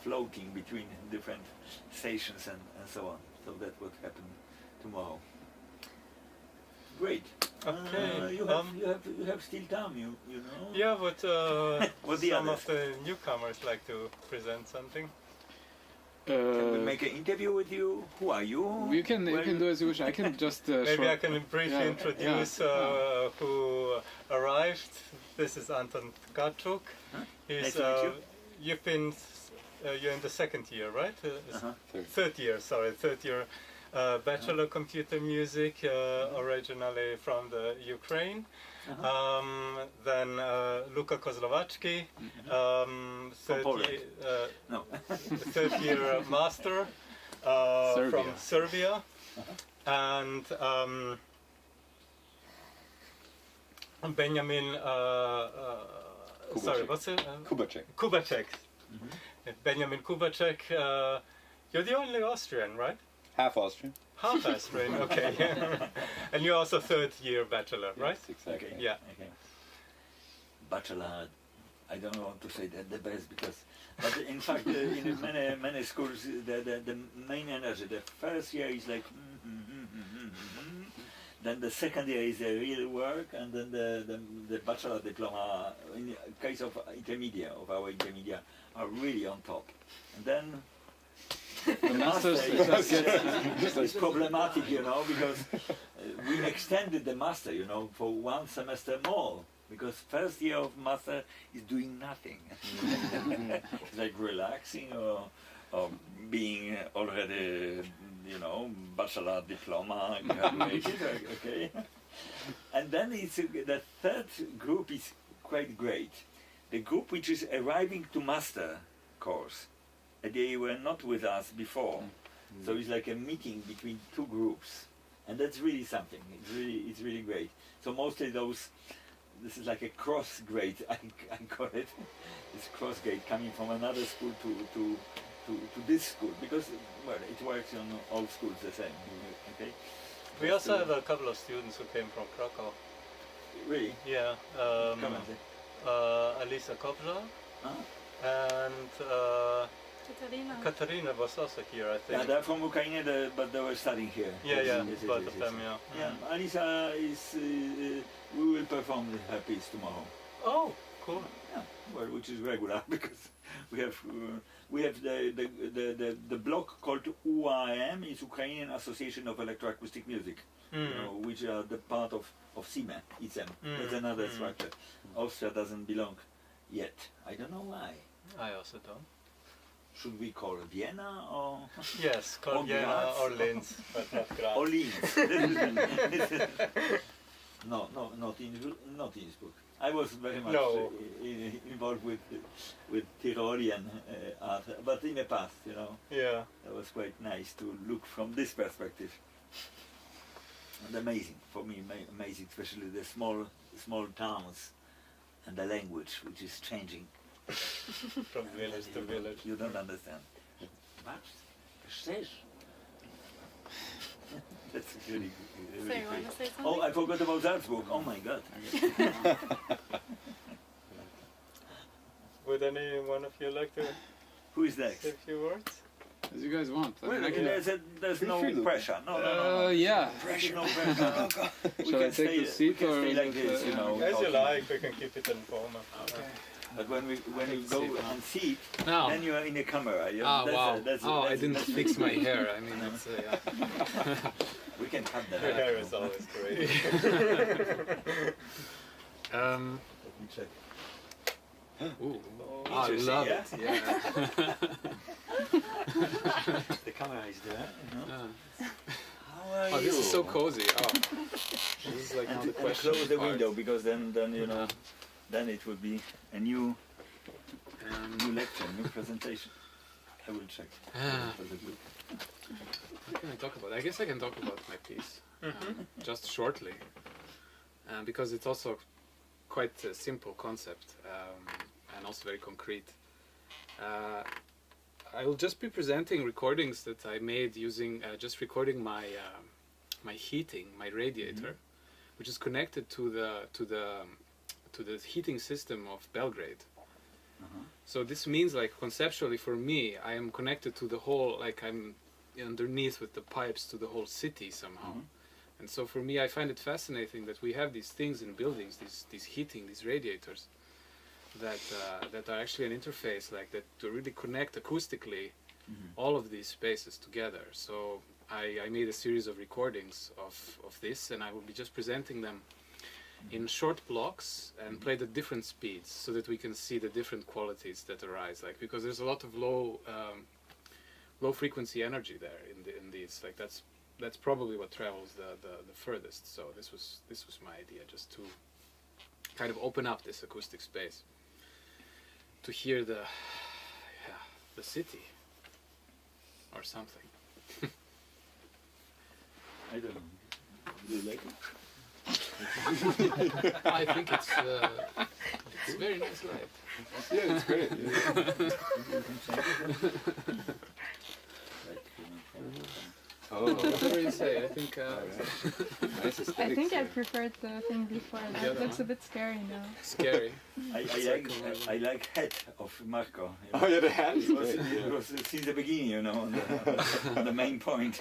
floating between different stations and so on. So that would happen tomorrow. Great. Okay. You have still time. You know. Yeah, but What's the some others? of the newcomers like to present something. Can we make an interview with you? Who are you? You can Where do as you wish. I can just Maybe I can briefly yeah, introduce who arrived. This is Anton Tkachuk. Huh? He's Nice to meet you. you've been you're in the second year, right? Uh-huh. Third year. Third year. Bachelor computer music, originally from the Ukraine. Then Luka Kozlovacki, Poland. No. third year master from Serbia, and Benjamin. Sorry, what's it? Kubacek. Kubacek. Benjamin Kubacek. You're the only Austrian, right? Half Austrian. Half Austrian, okay. And you're also third year bachelor, right? Yes, exactly. Okay. Yeah. Okay. Bachelor, I don't want to say that the best but in fact, in many schools, the main energy, the first year is like, then the second year is the real work, and then the bachelor diploma, in the case of intermediate, of our intermediate, are really on top. And then the master is problematic, you know, because we extended the master, you know, for one semester more. Because first year of master is doing nothing. It's like relaxing or being already, you know, bachelor diploma graduated, okay. And then the third group is quite great. The group which is arriving to master course. They were not with us before, so it's like a meeting between two groups, and that's really something. It's really great. So mostly this is like a cross grade, I call it. It's cross grade coming from another school to this school, because well, it works on all schools the same. Okay. We also have a couple of students who came from Krakow. Really? Yeah. Come and say. Alisa Kobza Huh? and Katarina was also here, I think. Yeah, they're from Ukraine, but they were studying here. Yeah, Yes, yeah, yes, yes, both yes, of yes. them, yeah. Yeah, Alisa is. We will perform her piece tomorrow. Oh, cool. Yeah, well, which is regular because we have the block called UAM, is Ukrainian Association of Electroacoustic Music, you know, which are the part of SIME, ICEM. That's another structure. Austria doesn't belong yet. I don't know why. I also don't. Should we call Vienna or Yes, called Or Vienna Graz. or Linz, but not Graz. or Linz? No, not Innsbruck. I was very much No. involved with Tyrolean art, but in the past, you know, Yeah. that was quite nice to look from this perspective. And amazing for me, amazing, especially the small towns and the language, which is changing. From village to village. You don't understand. That's really, So really you great. want to say something? Oh, I forgot about Salzburg. Oh my God. Would any one of you like to Who is next? say a few words? As you guys want. I mean, Well, I can, there's no free, Luke. pressure. No. yeah. There's no pressure. We Shall I can take stay, the seat we can or stay is like it, this, you yeah. know. As you talking. like, we can keep it informal. Okay. But when you go and sit, Now. then you are in the camera. You know, Ah, that's wow. that's I didn't that's fix my hair. I mean, it's, yeah. We can cut that Your out. hair is always great. Let me check. Ooh. Oh, I interesting, love yeah? it. Yeah. The camera is there. You know? Yeah. How are Oh, you? this is so cozy. Oh. This is like And, now the and question. close the part. window because then you know, then it would be a new lecture, new presentation. I will check. What can I talk about? I guess I can talk about my piece. just shortly, because it's also quite a simple concept and also very concrete. I will just be presenting recordings that I made using just recording my my heating, my radiator, which is connected to the heating system of Belgrade. So this means, like, conceptually for me, I am connected to the whole, like I'm underneath with the pipes to the whole city somehow. And so for me, I find it fascinating that we have these things in buildings, these heating, these radiators, that are actually an interface, like that, to really connect acoustically all of these spaces together. So I made a series of recordings of this, and I will be just presenting them in short blocks and played at different speeds, so that we can see the different qualities that arise. Like, because there's a lot of low frequency energy there in these. Like, that's probably what travels the furthest. So this was my idea, just to kind of open up this acoustic space to hear the city or something. I don't know. Do you like it? I think it's very nice light. Yeah, it's great. Oh, Whatever you say, I think. nice aesthetics. I think I there. preferred the thing before. The That other looks a one? bit scary now. Scary. I like head of Marko. Oh yeah, the hat is It was, great. it was since the beginning, you know, on the main point.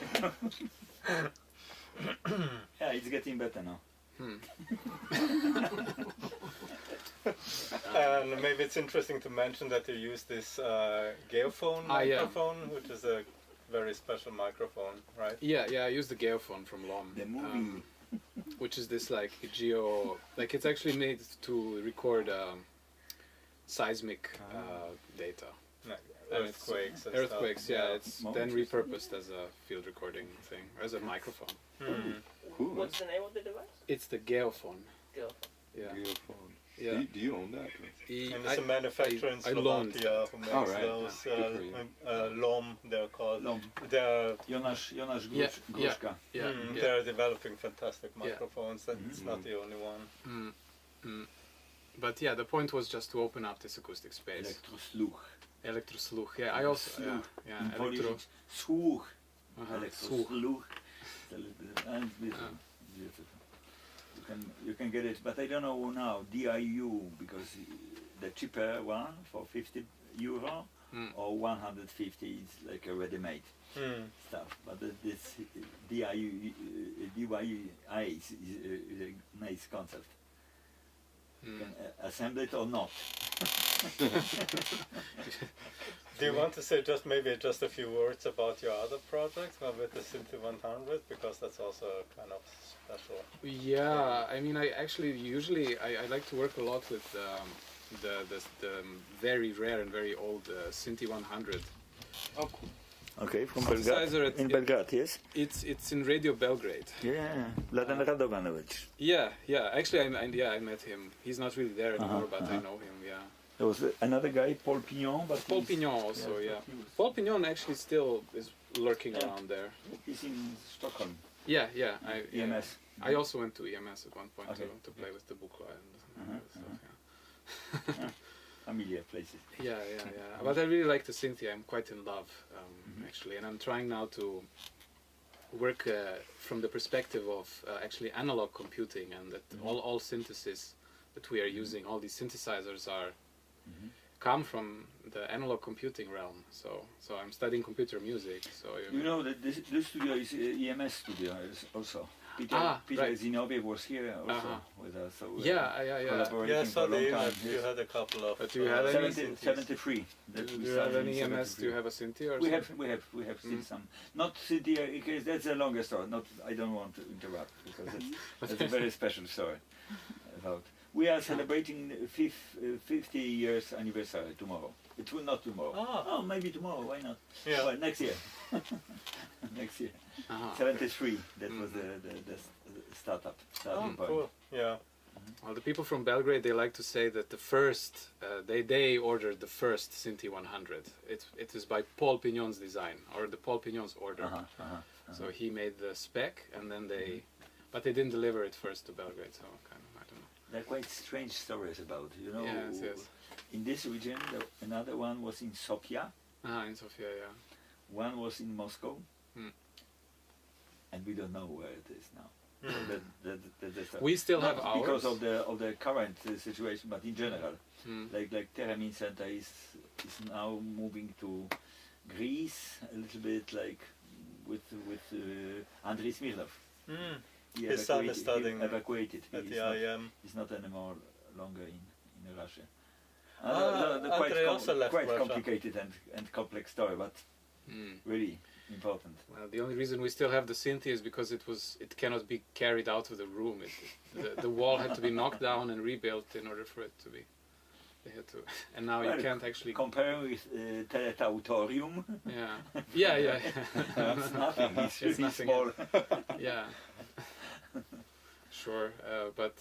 Yeah, it's getting better now. And maybe it's interesting to mention that you use this geophone Yeah. microphone, which is a very special microphone, right? Yeah, I use the geophone from LOM. The movie. Which is this, like, like, it's actually made to record seismic data. Like And it's, earthquakes. And Earthquakes, stuff. yeah, it's More then interesting. repurposed as a field recording thing, as a microphone. Cool. What's the name of the device? It's the geophone. Go. Yeah, Geophone. yeah. Do you own that? And it's a manufacturer in I loaned Slovakia who makes Oh, right. those Good for you. LOM, they're called. Lom. They're, Jonasz Yeah, Gruszka. yeah, they're developing fantastic Yeah. microphones. That's not the only one. But yeah, the point was just to open up this acoustic space. Elektrosluch. Elektrosluch. Yeah, I also. Yeah, In Polish elektro. it's słuch. Uh-huh. Elektrosluch. And beautiful. Beautiful. You can get it, but I don't know now, DIU, because the cheaper one for €50 or 150 is like a ready-made stuff. But this DIU is a nice concept. You can assemble it or not. Do you want to say just a few words about your other projects, with the Synthi 100, because that's also kind of special. Yeah, I mean, I actually usually I like to work a lot with the very rare and very old Synthi 100. Oh, cool. Okay, from Synthesizer Belgrade. In Belgrade, yes? It's in Radio Belgrade. Yeah, Vladan Radovanovic. Yeah. Actually, I met him. He's not really there anymore, but I know him. Yeah. There was another guy, Paul Pignon, but Paul Pignon also. Yeah. but he was- Paul Pignon actually still is lurking Yeah. around there. He's in Stockholm, Yeah. EMS. I also went to EMS at one point Okay. to play with the Bukla and stuff. Yeah. Familiar places. Yeah. But I really like the Synthi. I'm quite in love, actually, and I'm trying now to work from the perspective of actually analog computing, and that all synthesis that we are using, all these synthesizers come from the analog computing realm. So I'm studying computer music. So You know that this studio is EMS studio also. Peter right. Zinoviev was here also with us. So yeah. collaborating Yeah, I for saw a long the time. image. You had a couple of. But do you have any 73. That Do we you have started any in EMS? 73. Do you have a Synthi or We something? have still some. Not City, because that's a longer story. Not, I don't want to interrupt because that's a very special story. About we are celebrating 50 years anniversary tomorrow. It will not tomorrow. Oh, maybe tomorrow. Why not? Yeah. Well, next year. Next year. Uh-huh. 73. That was the starting point. Cool. Yeah. Well, the people from Belgrade, they like to say that the first, they ordered the first Synthi 100. It is by Paul Pignon's design, or the Paul Pignon's order. So he made the spec, and then but they didn't deliver it first to Belgrade, so kind of, I don't know. There are quite strange stories about, you know. Yes, yes. In this region, another one was in Sofia, Ah, in Sofia, yeah. one was in Moscow, and we don't know where it is now. That's We still not have ours. because of the current situation, but in general, like Theremin Center is now moving to Greece a little bit, like with Andrei Smirnov. He His son is studying evacuated. at the IM. He's not anymore longer in Russia. Andrei also left quite Russia. complicated and complex story, but really important. Well, the only reason we still have the synth is because it cannot be carried out of the room. The wall had to be knocked down and rebuilt in order for it to be. They had to, and now you can't actually compare with Teletautorium. Yeah. That's nothing. It's It's really nothing. small. Yeah. Sure, but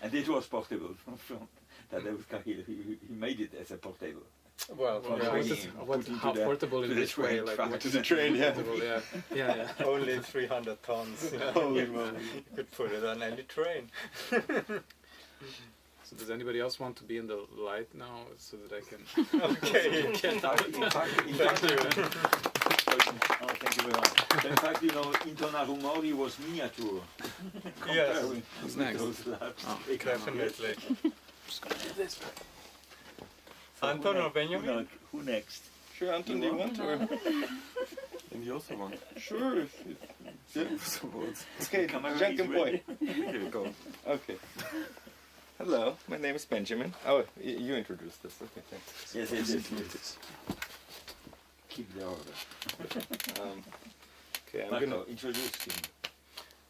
And it was portable from Tadeusz Kahil. He made it as a portable. Well, From yeah. training, put into how the- portable in to the which way? train Like track. what To is the train, yeah. portable? Yeah. Only 300 tons. Holy moly. You could put it on any train. So does anybody else want to be in the light now, so that I can? Okay. In fact, oh, thank you very much. In fact, you know, Intona Rumori was miniature. Yes. comparing Who's with next? those large things. Definitely. Just gonna do this. So Anton who or next? Benjamin? Who next? Sure, Anton, do you want or? And the other one. Sure. Okay, Camera Jack is and boy. ready. Here we go. Okay. Hello, my name is Benjamin. Oh, you introduced us. Okay, thanks. Yes. Keep the order. Okay, I'm Marko, gonna. introduce him.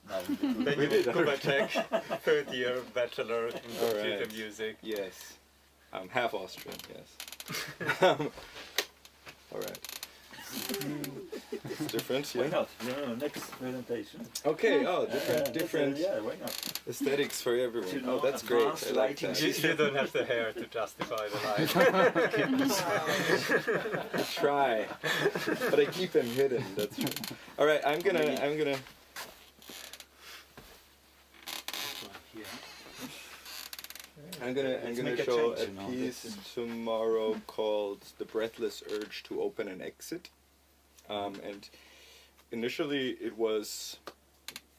Now, Benjamin Kubacek, third year bachelor in All computer right. music. Yes, I'm half Austrian. Yes. All right. It's different, why yeah. not? No, next presentation. Okay. Oh, different Yeah, why not? aesthetics for everyone. You Oh, know, that's great. advanced I like lighting that. You don't have the hair to justify the light. I try, but I keep them hidden. That's true. All right, I'm gonna. I'm gonna make a show change, a you know, piece that's- tomorrow called "The Breathless Urge to Open and Exit," and initially it was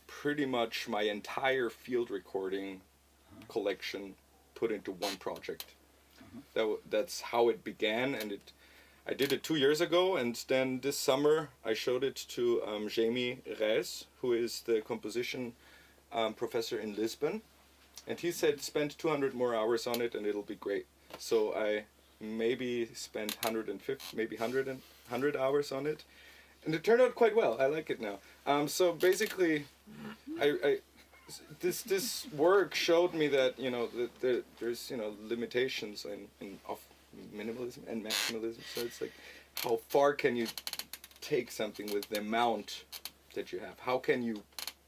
pretty much my entire field recording collection put into one project. That's how it began, and I did it 2 years ago, and then this summer I showed it to Jamie Reis, who is the composition professor in Lisbon, and he said spend 200 more hours on it and it'll be great. So I maybe spent 150, maybe 100 hours on it, and it turned out quite well. I like it now. So basically, this work showed me that there's limitations of minimalism and maximalism. So it's like, how far can you take something with the amount that you have? How can you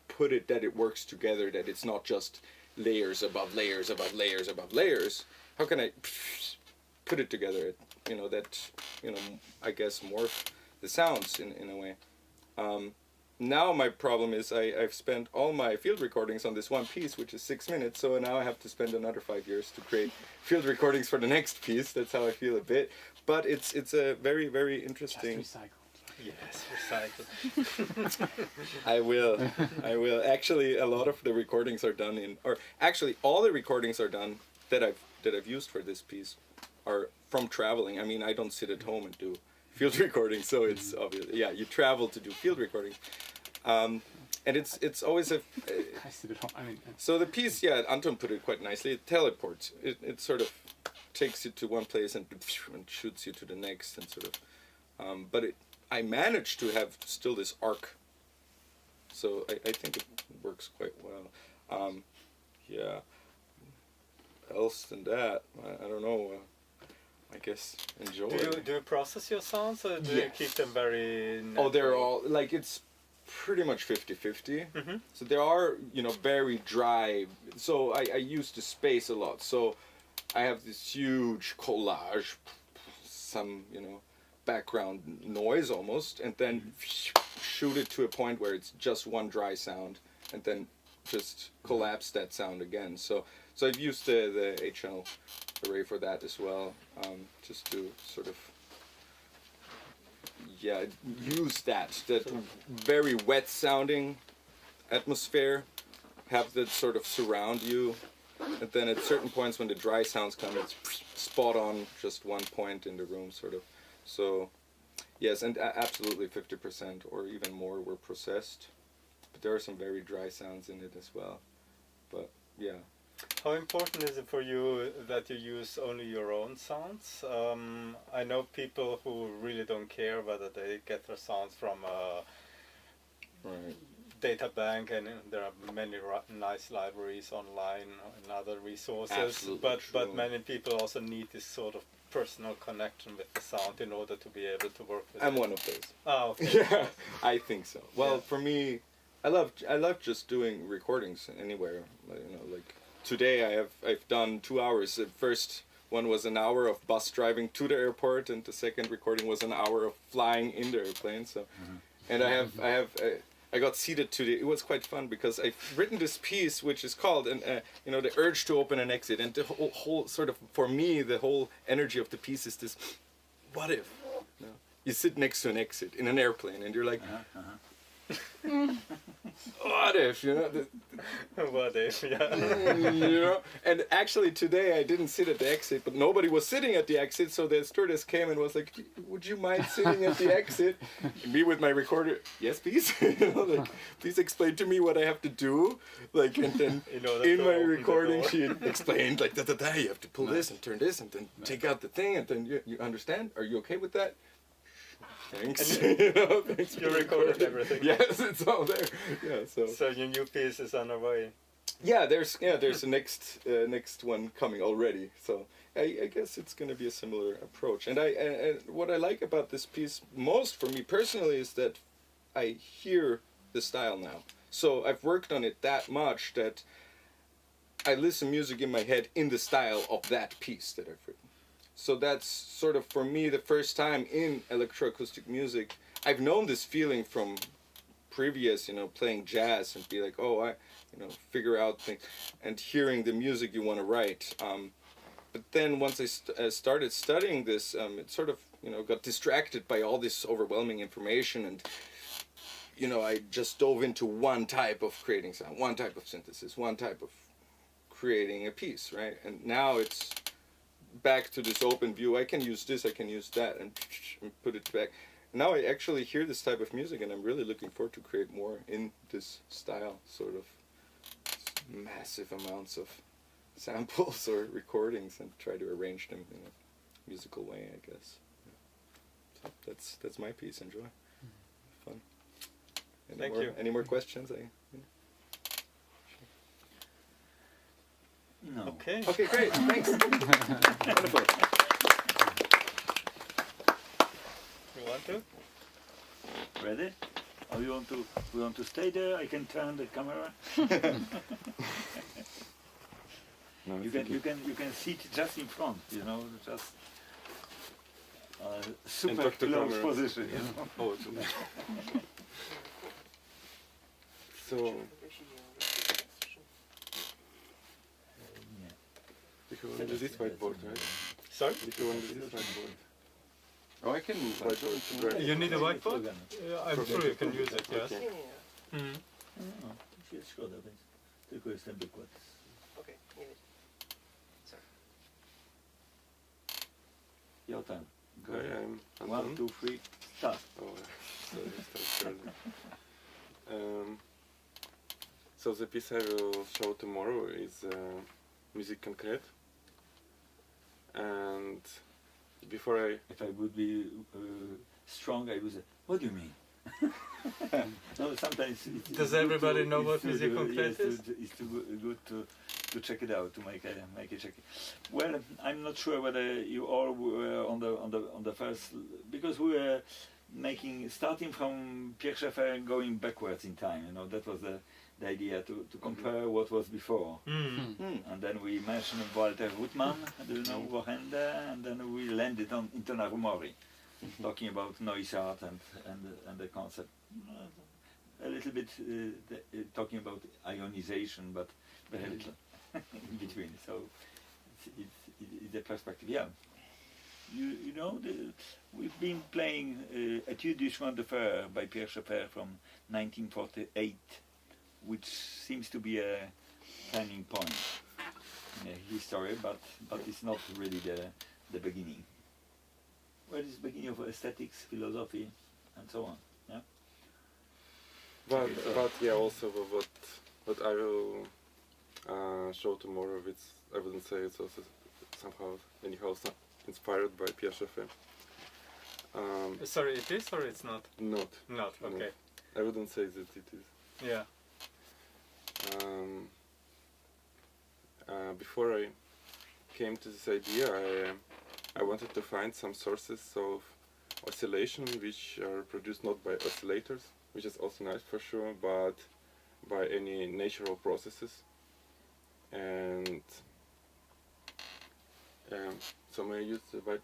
put it that it works together, that it's not just layers above layers above layers above layers? How can I put it together, I guess morph the sounds in a way. Now my problem is I've spent all my field recordings on this one piece, which is 6 minutes, so now I have to spend another 5 years to create field recordings for the next piece. That's how I feel a bit. But it's a very, very interesting... Just recycle. Yes, recycle. I will. Actually, a lot of the recordings are done actually all the recordings are done that I've used for this piece are from traveling. I mean, I don't sit at home and do field recording, so it's obvious. Yeah, you travel to do field recording, and it's always a. I sit at home. I mean, So the piece, yeah, Anton put it quite nicely. It teleports. It sort of takes you to one place and shoots you to the next, and sort of. But I managed to have still this arc. So I think it works quite well. Yeah. Else than that, I don't know. I guess enjoy. Do you process your sounds, or do you Yes. keep them very natural? Oh, they're all like, it's pretty much 50-50. So there are very dry. So I use the space a lot. So I have this huge collage, some background noise almost, and then shoot it to a point where it's just one dry sound, and then just collapse that sound again. So I've used the 8-channel array for that as well, just to sort of use that very wet sounding atmosphere, have that sort of surround you, and then at certain points when the dry sounds come, it's spot on just one point in the room, sort of. So yes, and absolutely 50% or even more were processed, but there are some very dry sounds in it as well. But yeah. How important is it for you that you use only your own sounds? I know people who really don't care whether they get their sounds from a data bank, and there are many nice libraries online and other resources. Absolutely but many people also need this sort of personal connection with the sound in order to be able to work with it. I'm one of those. Oh, okay. Yeah, I think so. Well, for me, I love just doing recordings anywhere. You know, like today I've done 2 hours. The first one was an hour of bus driving to the airport, and the second recording was an hour of flying in the airplane. So, and I got seated to the. It was quite fun because I've written this piece which is called you know, the urge to open and exit, and the whole sort of, for me, the whole energy of the piece is this: what if you sit next to an exit in an airplane and you're like. What if, you know? What if, yeah. You know? And actually today I didn't sit at the exit, but nobody was sitting at the exit, so the stewardess came and was like, would you mind sitting at the exit? And me with my recorder, yes please. You know, like, please explain to me what I have to do. Like, and then in my recording she explained, like, you have to pull this and turn this and then take out the thing, and then you understand? Are you okay with that? Thanks. You know, thanks. You recorded everything. Yes, it's all there. Yeah, so your new piece is on the way. Yeah, there's the next one coming already. So I guess it's going to be a similar approach. And what I like about this piece most for me personally is that I hear the style now. So I've worked on it that much that I listen music in my head in the style of that piece that I've written. So that's sort of, for me, the first time in electroacoustic music. I've known this feeling from previous, you know, playing jazz and be like, oh, figure out things, and hearing the music you want to write. But then once I started studying this, it sort of, you know, got distracted by all this overwhelming information, and, you know, I just dove into one type of creating sound, one type of synthesis, one type of creating a piece, right? And now it's back to this open view. I can use this, I can use that, and put it back. Now I actually hear this type of music, and I'm really looking forward to create more in this style, sort of massive amounts of samples or recordings, and try to arrange them in a musical way, I guess. Yeah. So that's my piece. Enjoy. Fun. Thank you. Any more questions? No. Okay. Okay, great. Thanks. Wonderful. You want to? Ready? Or we want to stay there? I can turn the camera. You can sit just in front, you know, just super close position, you know. Oh, so if you want to do this whiteboard, right? Sorry? If you want to do this whiteboard. Oh, I can whiteboard. You need a whiteboard? I'm sure you can use it, yes. Okay. Szkoda, więc tylko jest ten wykład. Okay, leave it. Sorry. Your turn. Go Okay, ahead. I'm 1, 2, 3, start. Oh, sorry, so the piece I will show tomorrow is music concrete, and before If I would be strong, I would say, what do you mean? No, sometimes it's Does good everybody to- know it's what to music do- concrete yes, is? It's too good to check it out, to make a check. Well, I'm not sure whether you all were on the first, because we were starting from Pierre Schaeffer and going backwards in time. You know, that was the idea to compare what was before. And then we mentioned Walter Ruttmann, do you know Wochenende, and then we landed on Intonarumori, talking about noise art and the concept. a little bit talking about ionization, but very little in between. So it's a perspective. Yeah. You know, we've been playing Etude du chemin de fer by Pierre Schaeffer from 1948, which seems to be a turning point in history, but it's not really the beginning. Well, it's the beginning of aesthetics, philosophy, and so on. Yeah. But yeah, also what I will show tomorrow, which I wouldn't say it's also somehow anyhow inspired by Pierre Schaeffer. Sorry, it is or it's not? Not. Not, okay. I wouldn't say that it is. Yeah. Before I came to this idea, I wanted to find some sources of oscillation which are produced not by oscillators, which is also nice for sure, but by any natural processes. And so may I use the white?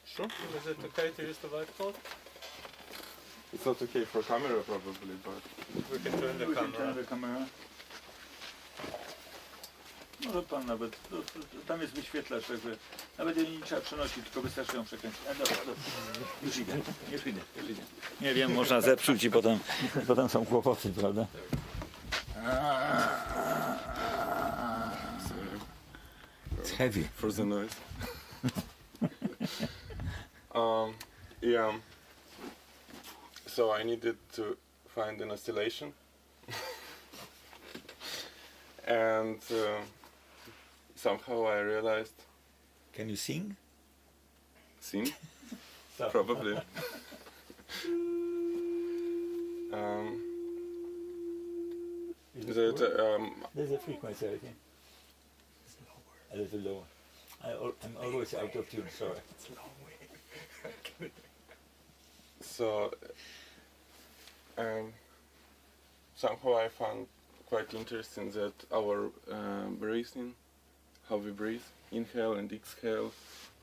Sure. Is it okay to use the whiteboard? It's not okay for camera probably, but We can turn the We can camera. turn the camera. Może pan nawet, tam jest wyświetlacz, także nawet jej nie trzeba przenosić, tylko wystarczy ją przekręcić. A dobra, dobra. Już idę. Nie wiem, można zepsuć i potem są kłopoty, prawda? It's heavy. for the noise. Yeah. So I needed to find an oscillation, and somehow I realized. Can you sing? Sing? Probably. There's a frequency, I think. A little lower. I'm always out of tune, sorry. It's a long way. So somehow I found quite interesting that our breathing, how we breathe, inhale and exhale,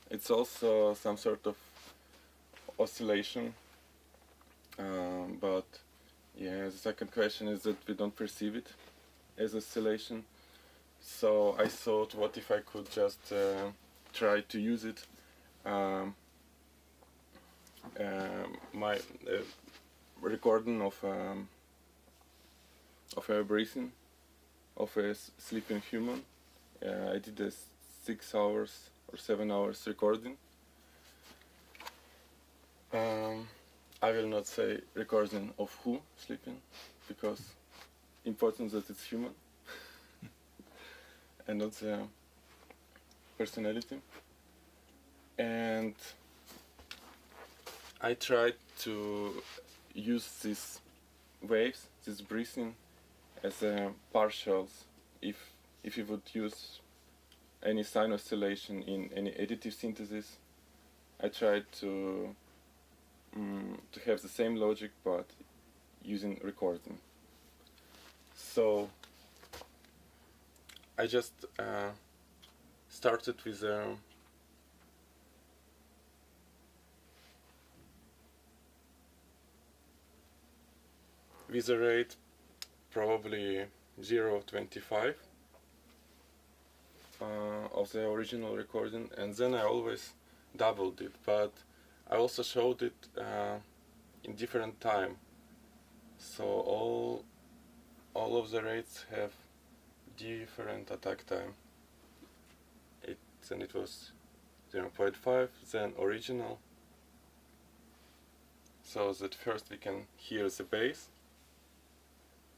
it's also some sort of oscillation. But yeah, the second question is that we don't perceive it as oscillation. So I thought, what if I could just try to use it, my recording of air breathing of a sleeping human. I did a 6 hours or 7 hours recording. I will not say recording of who sleeping, because important that it's human and not the personality. And I tried to use these waves, this breathing, as a partials. If you would use any sine oscillation in any additive synthesis, I tried to have the same logic but using recording. So I just started with a rate probably 0.25 of the original recording, and then I always doubled it, but I also showed it in different time, so all of the rates have different attack time. Then it was 0.5, then original, so that first we can hear the bass,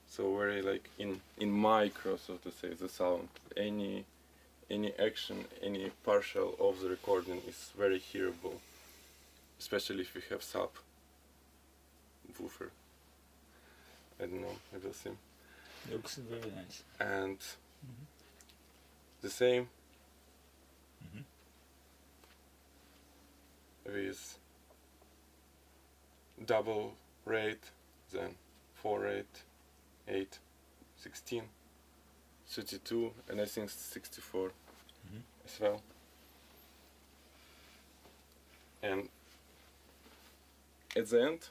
so very like in micro, so to say, the sound. Any action, any partial of the recording is very hearable, especially if we have sub woofer. I don't know, I will see. Looks very nice. And the same with double rate, then 4 rate, 8, 16, 32, and I think 64 as well. And at the end,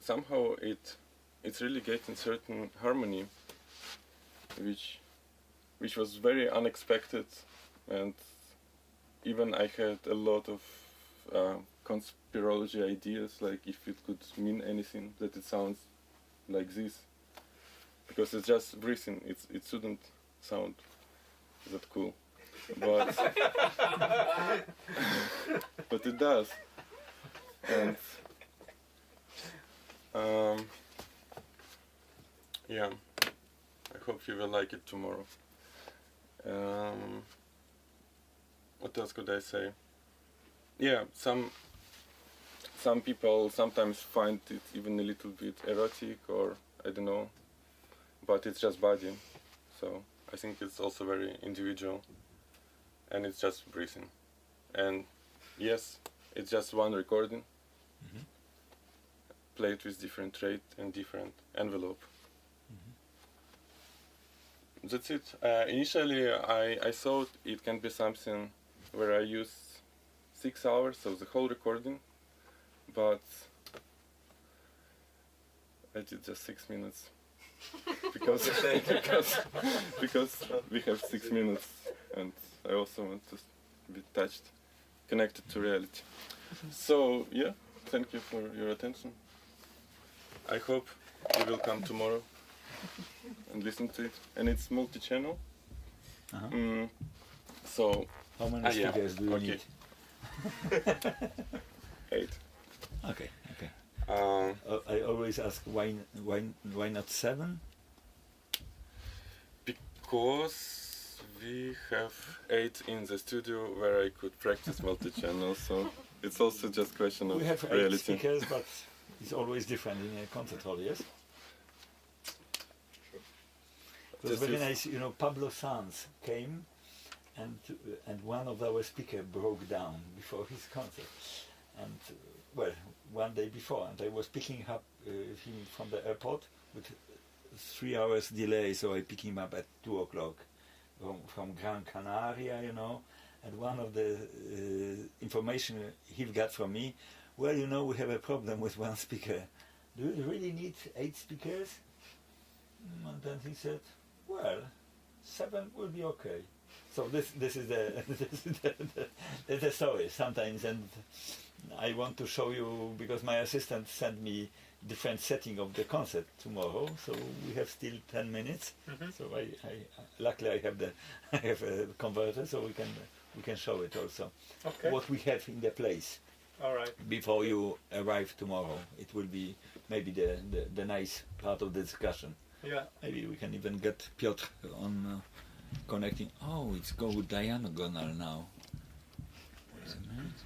somehow it's really getting certain harmony, which was very unexpected, and even I had a lot of conspirology ideas, like if it could mean anything, that it sounds like this, because it's just breathing. It shouldn't sound that cool, but but it does, and yeah, I hope you will like it tomorrow. What else could I say? Yeah, some people sometimes find it even a little bit erotic, or I don't know, but it's just body, so I think it's also very individual, and it's just breathing. And yes, it's just one recording, played with different rate and different envelope. That's it. Initially I thought it can be something where I use 6 hours of the whole recording, but I did just 6 minutes because we have 6 minutes, and I also want to be touched, connected to reality. So yeah, thank you for your attention. I hope you will come tomorrow and listen to it, and it's multi-channel. So How many speakers do you need? 8. Okay. I always ask why not 7? Because we have 8 in the studio where I could practice multi-channel, so it's also just question of We have 8 reality. speakers, but it's always different in a concert hall, yes? It was very nice, you know, Pablo Sanz came, and one of our speakers broke down before his concert, and well, one day before, and I was picking up him from the airport with 3 hours delay, so I picked him up at 2 o'clock from Gran Canaria, you know, and one of the information he got from me, well, you know, we have a problem with one speaker. Do you really need 8 speakers? And then he said, well, 7 will be okay. So this is the story sometimes, and I want to show you, because my assistant sent me different setting of the concert tomorrow, so we have still 10 minutes. So I luckily I have a converter, so we can show it also. Okay. What we have in the place. All right. Before you arrive tomorrow, it will be maybe the nice part of the discussion. Yeah. Maybe we can even get Piotr on connecting. Oh, it's go diagonal now. Wait a minute.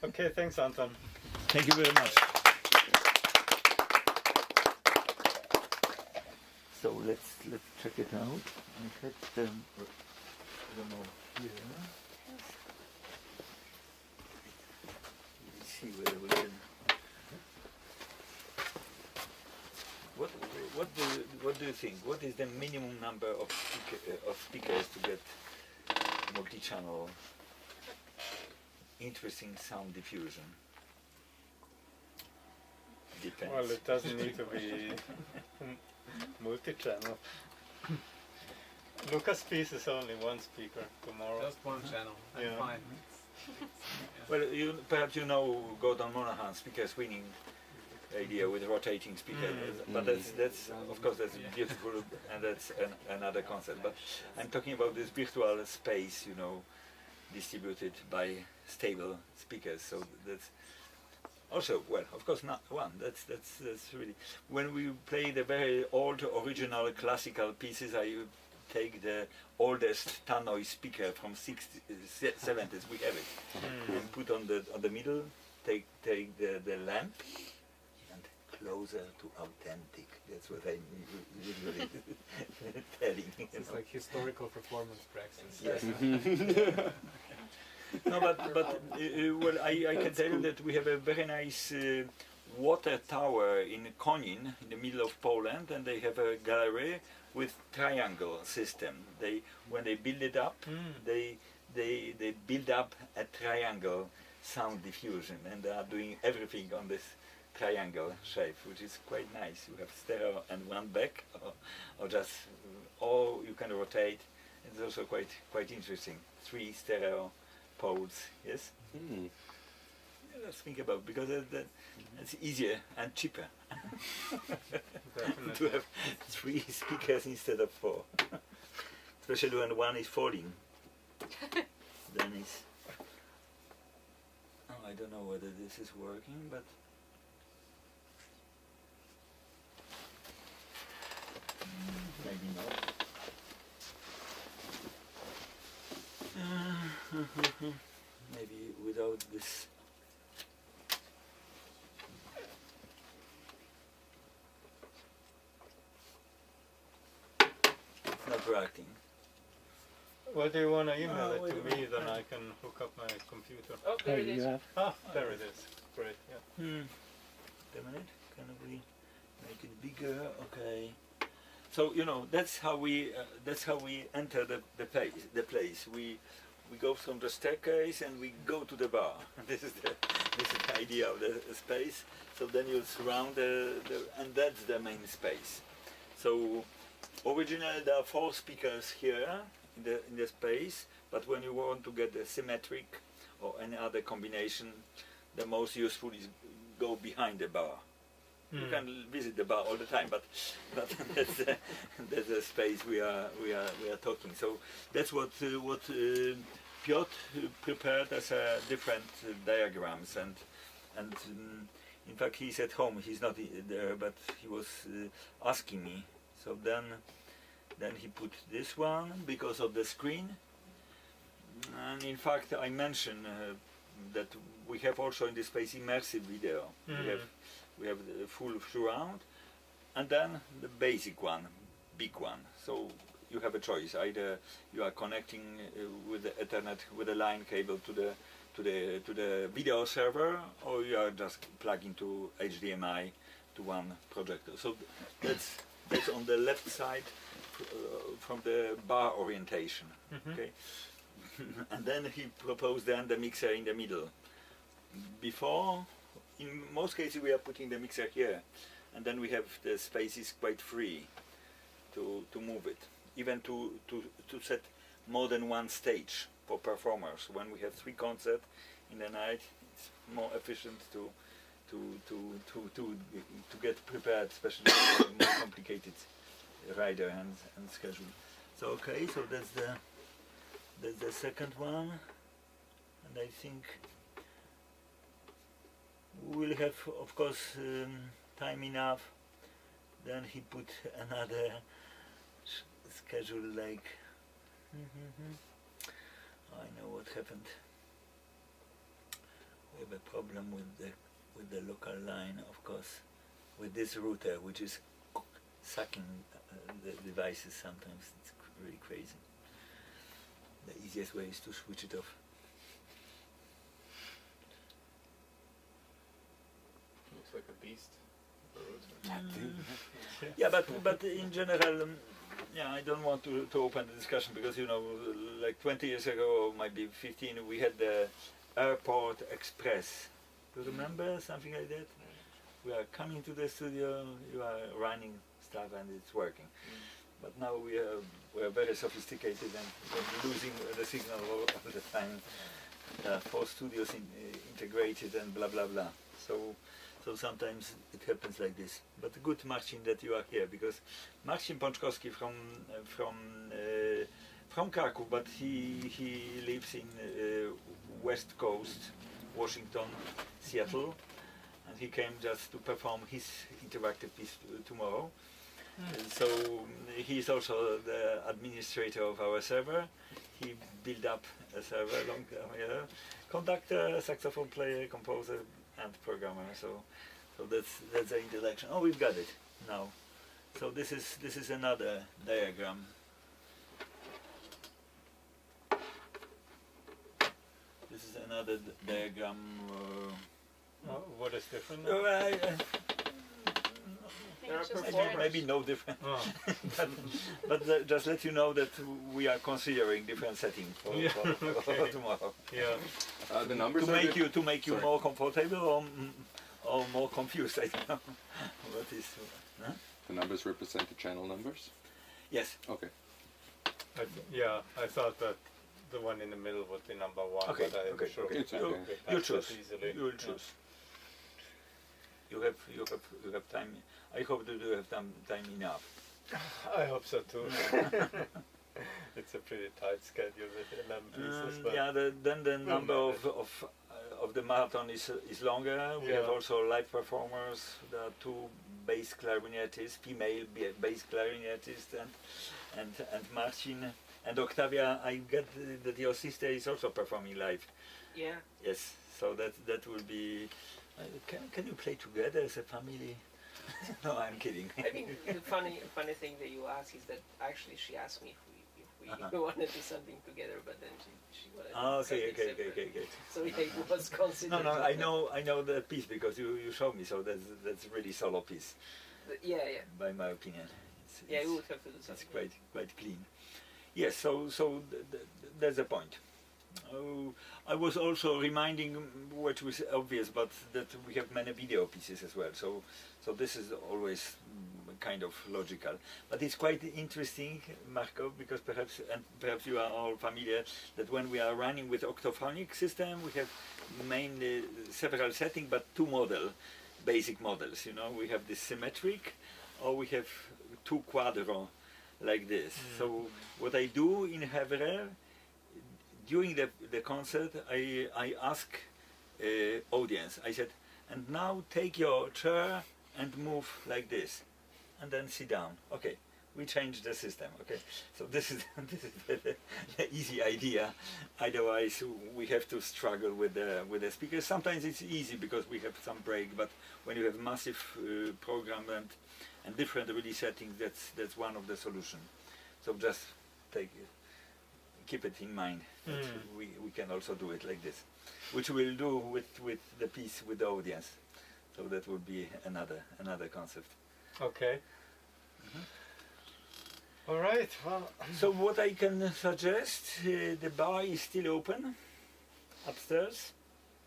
Okay, thanks, Anton. Thank you very much. So let's check it out. I had them, I don't know, here. Let's see whether we can. What do you think? What is the minimum number of speakers to get multi-channel interesting sound diffusion? Depends. Well, it doesn't need to be multi-channel. Lucas' piece is only one speaker tomorrow. Just one channel. I'm Yeah. fine. Well, perhaps you know Gordon Monahan's speaker swinging idea with rotating speaker, but that's of course that's beautiful, and that's another concept. But I'm talking about this virtual space, you know, distributed by stable speakers. So that's also, well, of course not one. That's really, when we play the very old original classical pieces, I take the oldest tannoy speaker from 70s. We have it, and put on the middle. Take the lamp. Closer to authentic. That's what I'm usually telling. It's like historical performance praxis. Yes. No, but well, I can tell you that we have a very nice water tower in Konin, in the middle of Poland, and they have a gallery with triangle system. When they build it up, they build up a triangle sound diffusion, and they are doing everything on this triangle shape, which is quite nice. You have stereo and one back, or just, or you can rotate. It's also quite interesting. 3 stereo poles, yes? Hmm. Yeah, let's think about, because it's easier and cheaper to have 3 speakers instead of 4. Especially when one is falling. Then it's... Oh, I don't know whether this is working, but... maybe not. Maybe without this. It's not working. Well, do you want to email wait it a to me, minute. then I can hook up my computer. Oh, there it is. Ah, there it is. Great, yeah. Wait a minute. Can we make it bigger? Okay. So that's how we enter the place. We go from the staircase and we go to the bar. This is the idea of the space. So then you surround and that's the main space. So originally there are 4 speakers here in the space, but when you want to get a symmetric or any other combination, the most useful is go behind the bar. You can visit the bar all the time, but that's the space we are talking. So that's what Piotr prepared as different diagrams, and in fact he's at home. He's not there, but he was asking me. So then he put this one because of the screen, and in fact I mentioned that we have also in this space immersive video. We have the full surround, and then the basic one, big one. So you have a choice: either you are connecting with the Ethernet with a line cable to the video server, or you are just plugging to HDMI to one projector. So that's on the left side from the bar orientation. Okay, and then he proposed the mixer in the middle. Before, in most cases we are putting the mixer here, and then we have the spaces quite free to move it, even to set more than one stage for performers. When we have 3 concerts in the night, it's more efficient to get prepared, especially for more complicated rider and schedule. So okay, so that's the second one, and I think we'll have, of course, time enough. Then he put another schedule like. I know what happened. We have a problem with the local line, of course, with this router, which is sucking the devices sometimes. It's really crazy. The easiest way is to switch it off. Looks like a beast. The Yeah, but in general, yeah, I don't want to open the discussion because like 20 years ago, or maybe 15, we had the Airport Express. Do you remember something like that? We are coming to the studio, you are running stuff, and it's working. But now we are very sophisticated and we're losing the signal all the time. 4 studios integrated and blah blah blah. So sometimes it happens like this. But good, Marcin, that you are here, because Marcin Pączkowski from Kraków, but he lives in West Coast, Washington, Seattle, and he came just to perform his interactive piece tomorrow. So he is also the administrator of our server. He built up a server, conductor, saxophone player, composer, and programmer. So that's the introduction. Oh, we've got it now. So this is another diagram. This is another diagram. What is different? Maybe no different. Oh. but just let you know that we are considering different settings for Okay. tomorrow. Yeah. The numbers To make you more comfortable, or more confused. I don't know what is. Huh? The numbers represent the channel numbers? Yes. Okay. Yeah, I thought that the one in the middle would be number one, Okay, but I'm okay, sure okay. we It's can okay. get You past that choose. easily. You will choose. You have time. I hope that you have time enough. I hope so too. It's a pretty tight schedule with 11 pieces. But Yeah, then the number manage. of the marathon is longer. We have Yeah. also live performers. There are two bass clarinetists, female bass clarinetists, and Marcin and Octavia. I get that your sister is also performing live. Yeah. Yes, so that will be. Can you play together as a family? No, I'm kidding. I mean, the funny thing that you ask is that actually she asked me if we wanted to do something together, but then she wanted to do Okay, something okay. separate. So yeah, it was considered. No, I know the piece because you showed me. So that's really solo piece, Yeah, yeah. by my opinion. Yeah, we would have to do That's something. quite clean. Yes, so that's the point. I was also reminding, which was obvious, but that we have many video pieces as well. So this is always kind of logical. But it's quite interesting, Marko, because perhaps you are all familiar that when we are running with octophonic system, we have mainly several settings, but two basic models. You know, we have this symmetric, or we have two quadro, like this. So what I do in Hevrer, during the concert, I ask audience, I said, and now take your chair and move like this, and then sit down. Okay, we change the system. Okay, so this is the easy idea. Otherwise, we have to struggle with the speakers. Sometimes it's easy because we have some break, but when you have massive program and different release settings, that's one of the solutions. So just keep it in mind. That we can also do it like this, which we'll do with the piece with the audience. So that would be another concept. okay. All right. Well, So what I can suggest, the bar is still open upstairs.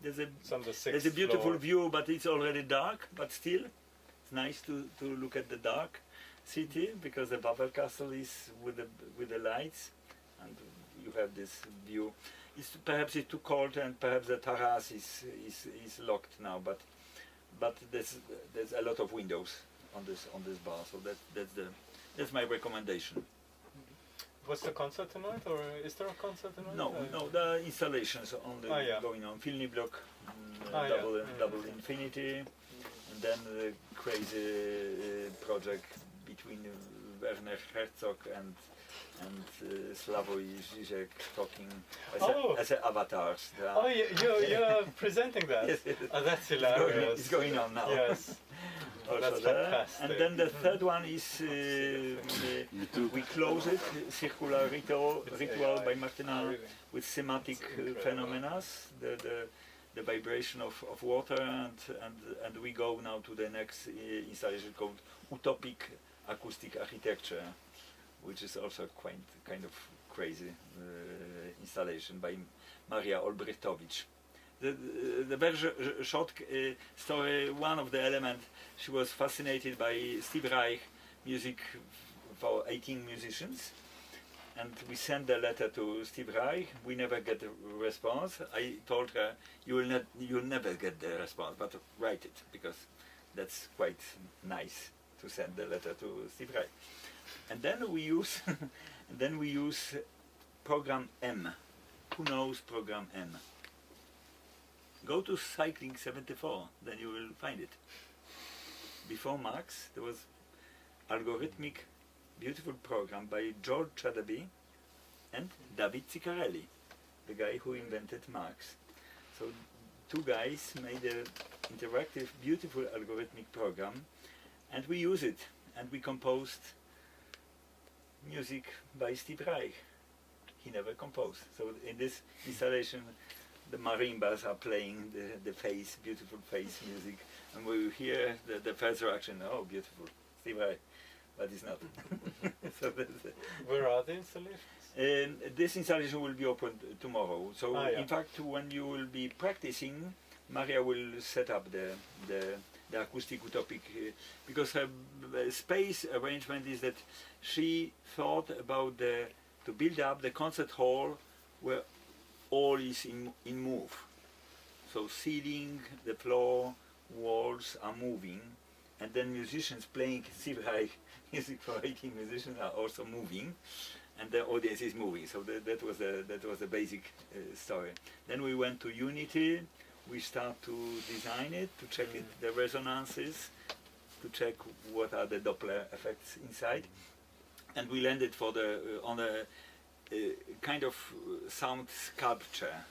There's it's on the 6th a beautiful floor. view, but it's already dark. But still, it's nice to look at the dark city because the Babel Castle is with the lights, and you have this view. Perhaps it's too cold, and perhaps the terrace is locked now. But there's a lot of windows on this bar, so that's my recommendation. Was the concert tonight, or is there a concert tonight? No, the installations only yeah. going on. Filny Block, yeah. double Infinity, and then the crazy project between Werner Herzog and Slavoj Žižek talking as avatars. Oh, you're presenting that? Yes, Oh, that's hilarious. it's going on now. Yes. Oh, that's there. fantastic. And then the third one is we close it, circular ritual by Martina with semantic phenomena, the vibration of water, and we go now to the next installation called Utopic Acoustic Architecture, which is also quite kind of crazy installation by Maria Olbrychtowicz. The very short story, one of the elements, she was fascinated by Steve Reich music for 18 musicians, and we sent the letter to Steve Reich. We never get a response. I told her, you'll never get the response, but write it, because that's quite nice to send the letter to Steve Reich. And then we use program M. Who knows program M? Go to Cycling 74, then you will find it. Before Marx, there was algorithmic, beautiful program by George Chadaby and David Ciccarelli, the guy who invented Marx. So two guys made an interactive, beautiful algorithmic program, and we use it, and we composed music by Steve Reich. He never composed. So in this installation, the marimbas are playing the beautiful face music, and we hear the first reaction, oh, beautiful, Steve Reich, but it's not. So where are the installations? this installation will be opened tomorrow. So yeah. in fact, when you will be practicing, Maria will set up the acoustic utopic because her space arrangement is that she thought about to build up the concert hall where all is in move. So ceiling, the floor, walls are moving, and then musicians playing Ciciliani music for 18 musicians are also moving, and the audience is moving. So that was the basic story. Then we went to Unity. We start to design it, to check the resonances, to check what are the Doppler effects inside, and we landed on a kind of sound sculpture.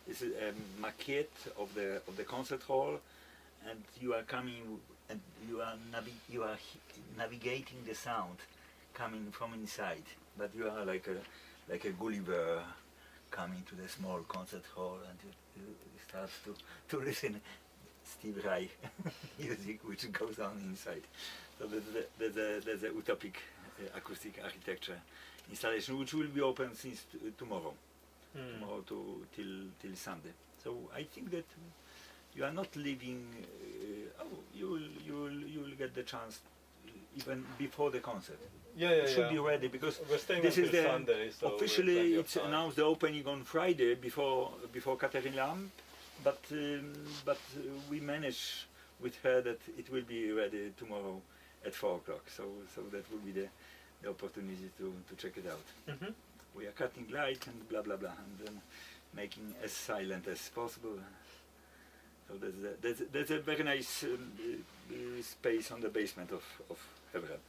This is a maquette of the concert hall, and you are coming and you are navigating the sound coming from inside, but you are like a Gulliver coming to the small concert hall, and you start to listen Steve Reich music which goes on inside. So there's a utopic acoustic architecture installation which will be open since tomorrow. Tomorrow till Sunday. So I think that you are not leaving. You will get the chance even before the concert. It should be ready because we're staying this is until the Sunday, so officially it's announced the opening on Friday before Catherine Lamb, but we managed with her that it will be ready tomorrow at 4 o'clock. So that will be the opportunity to check it out. We are cutting light and blah blah blah, and then making as silent as possible. So there's a very nice space on the basement of Hebra.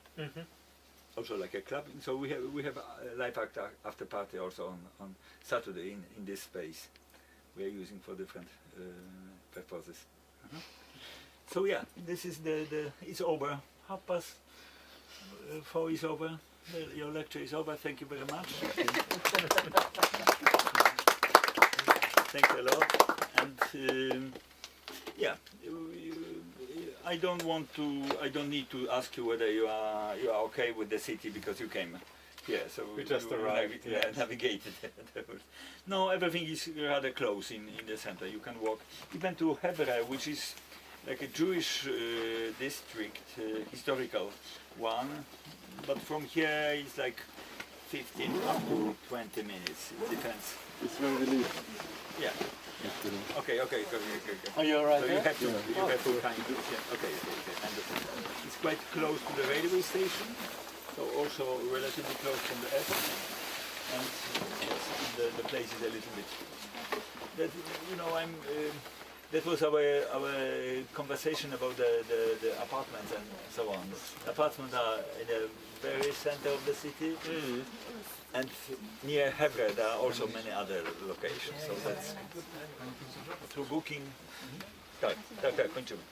Also like a club. So we have a live after party also on Saturday in this space. We are using for different purposes. So yeah, this is it's over. 4:30 is over. Your lecture is over. Thank you very much. Thanks a lot. And yeah, I don't need to ask you whether you are okay with the city because you came here. So we just arrived. Navigated. No, everything is rather close in the center. You can walk even to Hebra, which is like a Jewish district, historical one. But from here it's like 15 up to 20 minutes. It depends. It's when we leave. Yeah. Okay. Are you alright? So you have to find it. Yeah. Okay. Understand. It's quite close to the railway station, so also relatively close from the airport. And yes, the place is a little bit. That that was our conversation about the apartments and so on. The apartments are in the very center of the city, and near Hebra there are also many other locations. So that's through booking. Tak, kończymy.